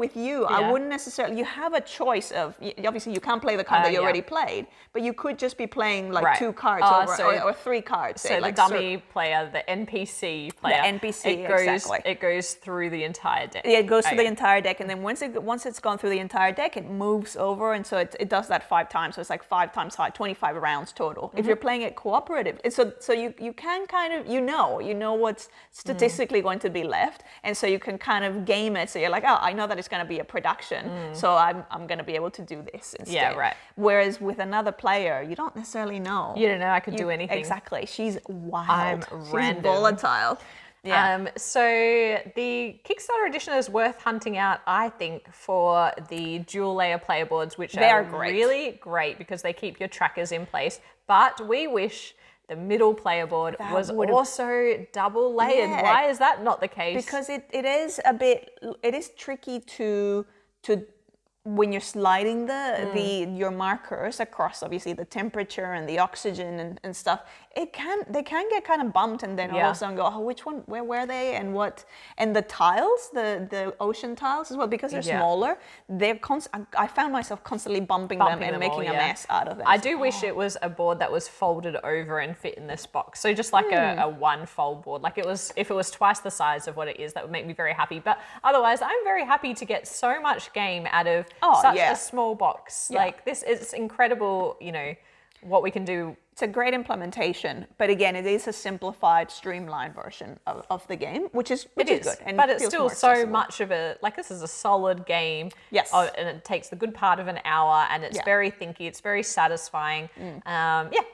I wouldn't necessarily. You have a choice of. Obviously, you can't play the card that you already played, but you could just be playing like 2 cards or 3 cards. So the dummy player, the NPC player, it goes through the entire deck. Yeah, it goes through the entire deck, and then once it's gone through the entire deck, it moves over, and so it does that 5 times. So it's like 5 times 5, 25 rounds total. If you're playing it cooperative, so you can kind of you know what's statistically going to be left, and so you can kind of game it. So you're like, oh, I know that it's going to be a production, so I'm going to be able to do this instead. Yeah, right. Whereas with another player, you don't necessarily know. You don't know I could do anything. Exactly. She's wild. I'm random. She's volatile. Yeah. So the Kickstarter edition is worth hunting out, I think, for the dual layer player boards, which are really great because they keep your trackers in place. But we wish the middle player board was also double layered. Yeah. Why is that not the case? Because it is tricky to when you're sliding your markers across, obviously the temperature and the oxygen and stuff, they can get kind of bumped, and then all of a sudden go, oh, which one, where were they, and what? And the tiles, the ocean tiles as well, because they're smaller, I found myself constantly bumping them and making a mess out of them. I do wish it was a board that was folded over and fit in this box. So just like a one fold board, like if it was twice the size of what it is, that would make me very happy. But otherwise, I'm very happy to get so much game out of such a small box. Yeah. Like this is incredible, what we can do. It's a great implementation, but again, it is a simplified, streamlined version of the game, which is good. And but it's still so much of this is a solid game. Yes. And it takes the good part of an hour, and it's very thinky, it's very satisfying.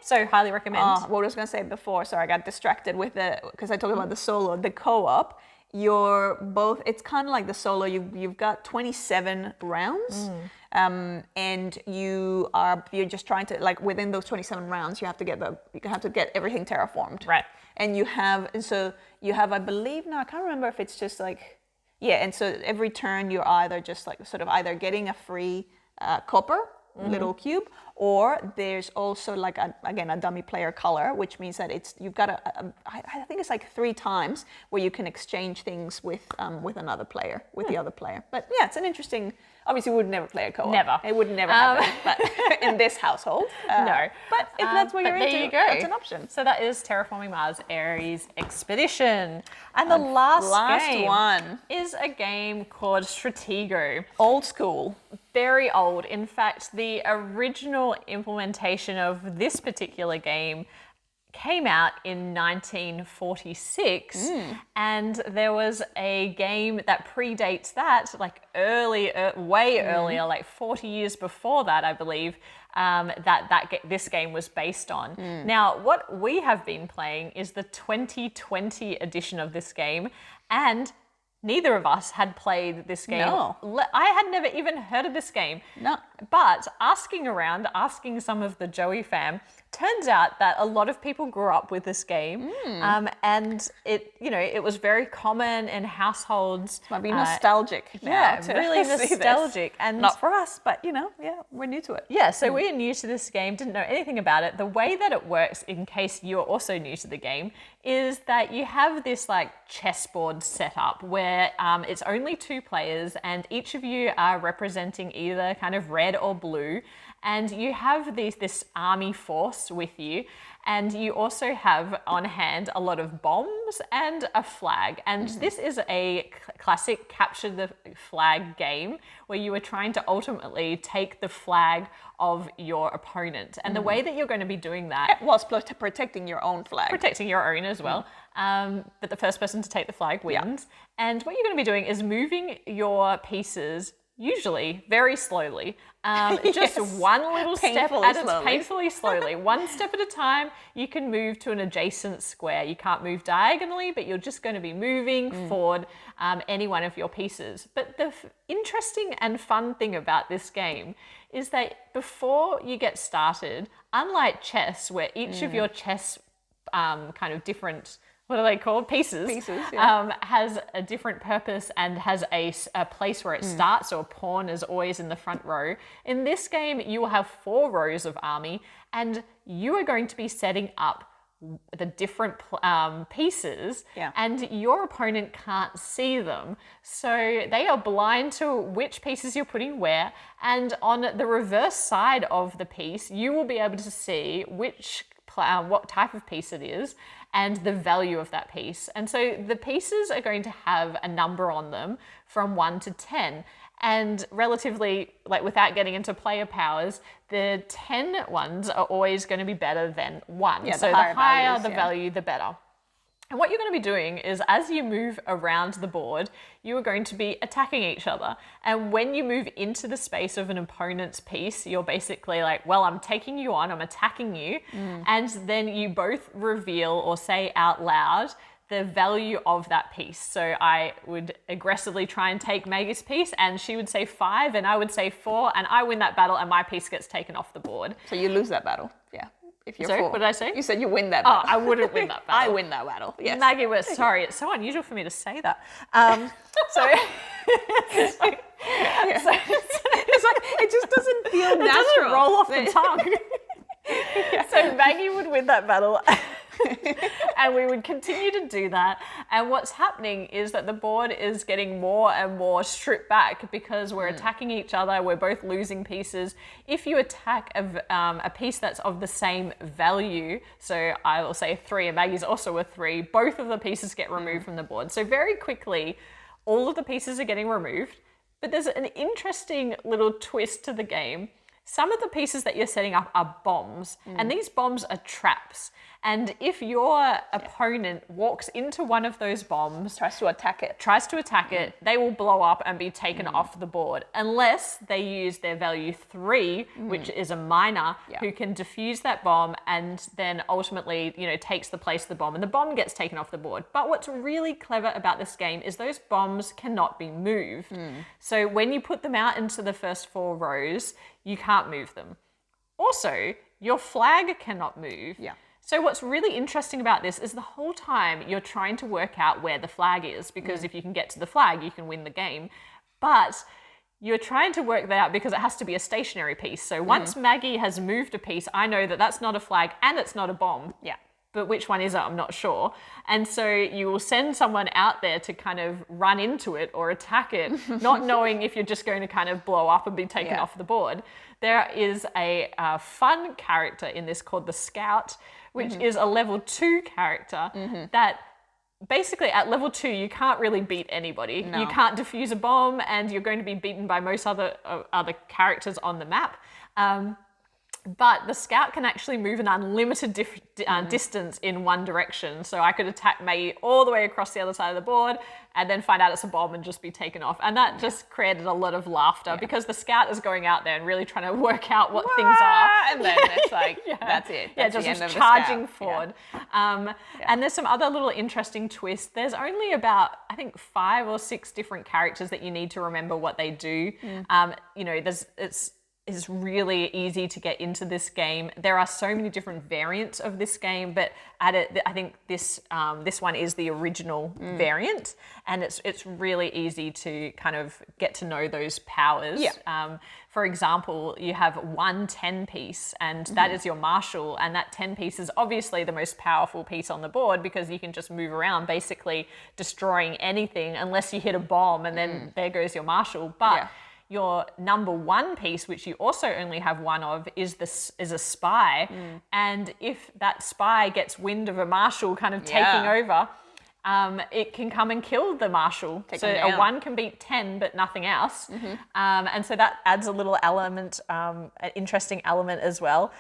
So highly recommend. What I was going to say before, sorry, I got distracted with because I talked about the solo, the co-op. It's kind of like the solo, you've got 27 rounds. And you're just trying to, like, within those 27 rounds, you have to get everything terraformed. Right. And you have, I believe now, I can't remember if it's just like, and so every turn you're either just like sort of either getting a free copper little cube, or there's also like a dummy player color, which means that you've got I think it's like 3 times where you can exchange things with another player, with the other player. But yeah, it's an interesting. Obviously, we would never play a co-op. Never. It would never happen. But in this household, no. But if that's what you're into, there you go. That's an option. So that is Terraforming Mars Ares Expedition, and the last game one is a game called Stratego. Old school. Very old. In fact, the original implementation of this particular game came out in 1946, and there was a game that predates that, like way earlier, like 40 years before that, I believe, this game was based on. Now, what we have been playing is the 2020 edition of this game, and neither of us had played this game. No. I had never even heard of this game. No. But asking some of the Joey fam, turns out that a lot of people grew up with this game, and it was very common in households. Might be nostalgic now. Really nostalgic, and not for us, but we're new to it. Yeah, so we're new to this game, didn't know anything about it. The way that it works, in case you're also new to the game, is that you have this like chessboard set up where it's only 2 players, and each of you are representing either kind of red or blue. And you have this army force with you, and you also have on hand a lot of bombs and a flag. And this is a classic capture the flag game where you are trying to ultimately take the flag of your opponent. And the way that you're going to be doing that... whilst protecting your own flag. Protecting your own as well. But the first person to take the flag wins. Yeah. And what you're going to be doing is moving your pieces usually very slowly, just one little step at a time, painfully slowly, one step at a time. You can move to an adjacent square. You can't move diagonally, but you're just going to be moving forward any one of your pieces. But the interesting and fun thing about this game is that before you get started, unlike chess, where each of your chess kind of different, what are they called? Pieces, has a different purpose and has a place where it starts, so a pawn is always in the front row. In this game, you will have 4 rows of army, and you are going to be setting up the different pieces, and your opponent can't see them. So they are blind to which pieces you're putting where, and on the reverse side of the piece, you will be able to see what type of piece it is and the value of that piece. And so the pieces are going to have a number on them from 1 to 10. And relatively, like without getting into player powers, the 10 ones are always going to be better than 1. Yeah, so the higher the value, the better. And what you're going to be doing is as you move around the board, you are going to be attacking each other. And when you move into the space of an opponent's piece, you're basically like, well, I'm taking you on, I'm attacking you. And then you both reveal or say out loud the value of that piece. So I would aggressively try and take Maggie's piece, and she would say 5 and I would say 4, and I win that battle and my piece gets taken off the board. So you lose that battle. Yeah. If you're Sorry, 4. what did I say? You said you win that battle. Oh, I wouldn't win that battle. I win that battle. Yes. Maggie, we're sorry. It's so unusual for me to say that. It's like it just doesn't feel natural. It doesn't roll off the tongue. So Maggie would win that battle. And we would continue to do that. And what's happening is that the board is getting more and more stripped back because we're attacking each other. We're both losing pieces. If you attack a piece that's of the same value, so I will say 3 and Maggie's also a 3, both of the pieces get removed from the board. So very quickly, all of the pieces are getting removed. But there's an interesting little twist to the game. Some of the pieces that you're setting up are bombs, and these bombs are traps. And if your opponent walks into one of those bombs, tries to attack it, they will blow up and be taken off the board, unless they use their value 3, which is a miner, who can defuse that bomb and then ultimately, takes the place of the bomb, and the bomb gets taken off the board. But what's really clever about this game is those bombs cannot be moved. So when you put them out into the first 4 rows, you can't move them. Also, your flag cannot move. So what's really interesting about this is the whole time you're trying to work out where the flag is, because if you can get to the flag, you can win the game. But you're trying to work that out because it has to be a stationary piece. So once Maggie has moved a piece, I know that that's not a flag and it's not a bomb. But which one is it? I'm not sure. And so you will send someone out there to kind of run into it or attack it, not knowing if you're just going to kind of blow up and be taken off the board. There is a fun character in this called the Scout, which is a level 2 character that basically at level 2, you can't really beat anybody. No. You can't defuse a bomb, and you're going to be beaten by most other characters on the map. But the Scout can actually move an unlimited distance in one direction. So I could attack Maggie all the way across the other side of the board and then find out it's a bomb and just be taken off. And that just created a lot of laughter because the Scout is going out there and really trying to work out what things are. And then it's like, that's it. That's just charging forward. And there's some other little interesting twists. There's only about, I think, 5 or 6 different characters that you need to remember what they do. is really easy to get into this game. There are so many different variants of this game, but I think this one is the original variant, and it's really easy to kind of get to know those powers. Yeah. For example, you have one 10 piece, and that is your marshal, and that 10 piece is obviously the most powerful piece on the board because you can just move around basically destroying anything unless you hit a bomb, and then there goes your marshal. But your number one piece, which you also only have one of, is a spy. And if that spy gets wind of a marshal kind of taking over, it can come and kill the marshal. So a 1 can beat 10, but nothing else. And so that adds a little element, an interesting element as well.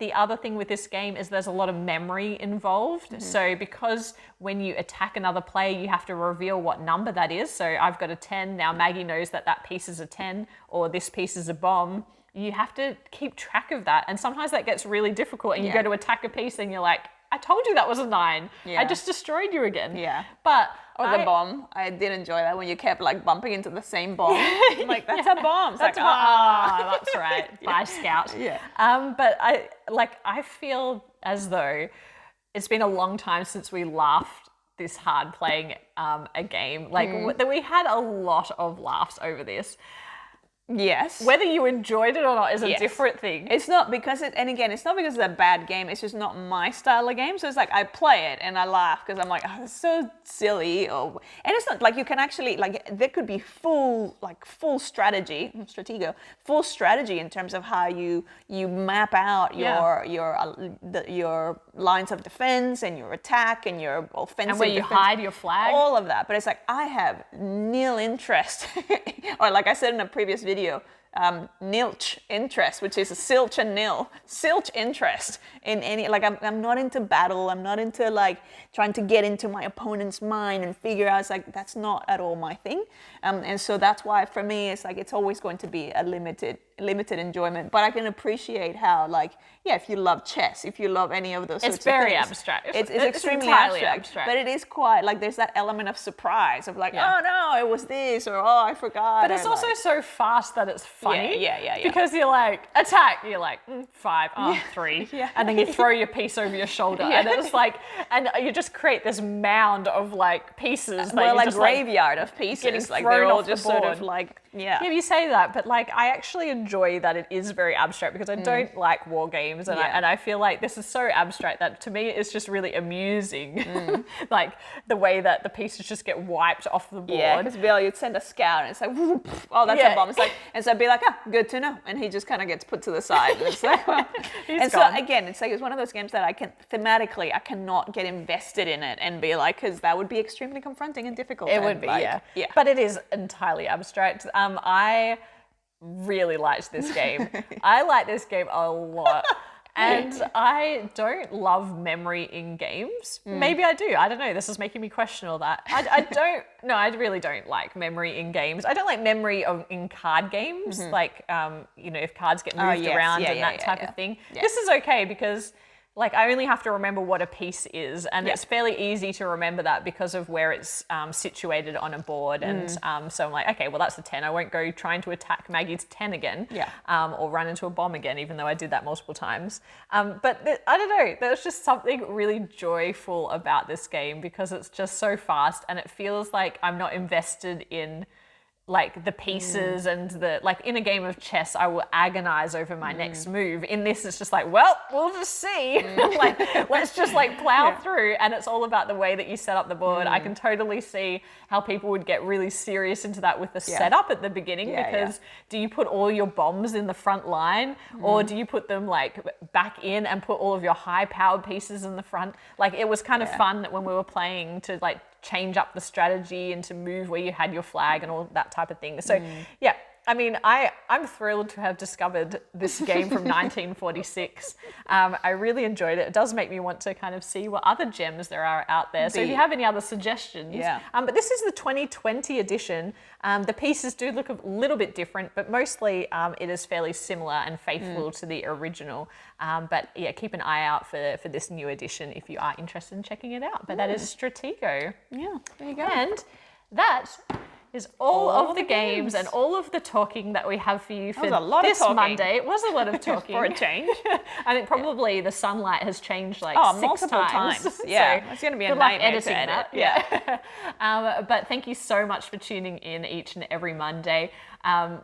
The other thing with this game is there's a lot of memory involved. So because when you attack another player, you have to reveal what number that is. So I've got a 10. Now Maggie knows that that piece is a 10 or this piece is a bomb. You have to keep track of that. And sometimes that gets really difficult and you go to attack a piece and you're like, I told you that was a 9. I just destroyed you again. But the bomb. I did enjoy that when you kept like bumping into the same bomb. I'm like, that's a bomb. It's that's like, that's right. Bye, Scout. But I feel as though it's been a long time since we laughed this hard playing a game. Like that we had a lot of laughs over this. Yes. Whether you enjoyed it or not is a different thing. It's not because it's not because it's a bad game. It's just not my style of game. So it's like I play it and I laugh because I'm like, oh, it's so silly. And it's not like you can actually there could be full strategy, Stratego, full strategy in terms of how you map out your lines of defense and your attack and your offensive and where you defense, hide your flag, all of that. But it's like I have nil interest, or like I said in a previous video, nilch interest, which is a silch and nil. Silch interest in any, like I'm not into battle. I'm not into like trying to get into my opponent's mind and figure out, it's like, that's not at all my thing. And so that's why for me, it's like, it's always going to be a limited enjoyment, but I can appreciate how, like, if you love chess, if you love any of those sorts of things. It's very abstract. It's extremely abstract, but it is quite, like, there's that element of surprise of like, oh no, it was this, or oh, I forgot. But it's also so fast that it's funny. Yeah. Because you're like, attack, you're like, 5, 3. And then you throw your piece over your shoulder. And it's like, and you just create this mound of like pieces. Well, like graveyard of pieces. Like they're all just sort of like, Yeah, you say that, but like I actually enjoy that it is very abstract because I don't like war games, and I feel like this is so abstract that to me it's just really amusing, like the way that the pieces just get wiped off the board. Yeah, because Bill, you'd send a scout and it's like, oh, that's a bomb. It's like, and so I'd be like, good to know, and he just kind of gets put to the side. And it's like, well. And gone. So again, it's like it's one of those games that I cannot get invested in it and be like, because that would be extremely confronting and difficult. It would be, yeah. But it is entirely abstract. I really liked this game. I like this game a lot. And I don't love memory in games. Maybe I do. I don't know. This is making me question all that. I really don't like memory in games. I don't like memory in card games. Like, if cards get moved around and that type of thing. Yeah. This is okay because like I only have to remember what a piece is, and it's fairly easy to remember that because of where it's situated on a board. And so I'm like, okay, well that's a 10. I won't go trying to attack Maggie's 10 again, or run into a bomb again, even though I did that multiple times. But I don't know, there's just something really joyful about this game because it's just so fast and it feels like I'm not invested in like the pieces and the, like in a game of chess, I will agonize over my next move. In this, it's just like, well, we'll just see. Like, let's just like plow through. And it's all about the way that you set up the board. I can totally see how people would get really serious into that with the setup at the beginning because do you put all your bombs in the front line or do you put them like back in and put all of your high powered pieces in the front? Like it was kind of fun when we were playing to like change up the strategy and to move where you had your flag and all that type of thing. So I mean, I'm thrilled to have discovered this game from 1946. I really enjoyed it. It does make me want to kind of see what other gems there are out there. So if you have any other suggestions. But this is the 2020 edition. The pieces do look a little bit different, but mostly it is fairly similar and faithful to the original. But yeah, keep an eye out for this new edition if you are interested in checking it out. But that is Stratego. Yeah, there you go. And that is all of the games and all of the talking that we have for you for this talking. Monday. It was a lot of talking. For a change. I think probably the sunlight has changed like six multiple times. Yeah, it's going to be a nightmare to edit. That. Yeah. But thank you so much for tuning in each and every Monday.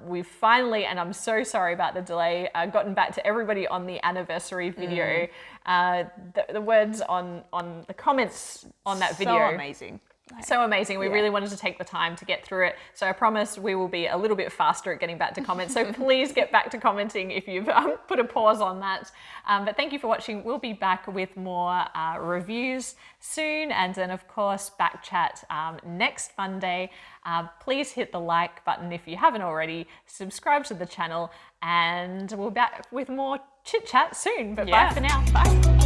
We've finally, and I'm so sorry about the delay, gotten back to everybody on the anniversary video. The words on the comments on that video. So amazing. So amazing. We really wanted to take the time to get through it. So I promise we will be a little bit faster at getting back to comments. So please get back to commenting if you've put a pause on that. But thank you for watching. We'll be back with more reviews soon. And then of course, back chat next Monday. Please hit the like button if you haven't already. Subscribe to the channel and we'll be back with more chit chat soon. But bye for now. Bye.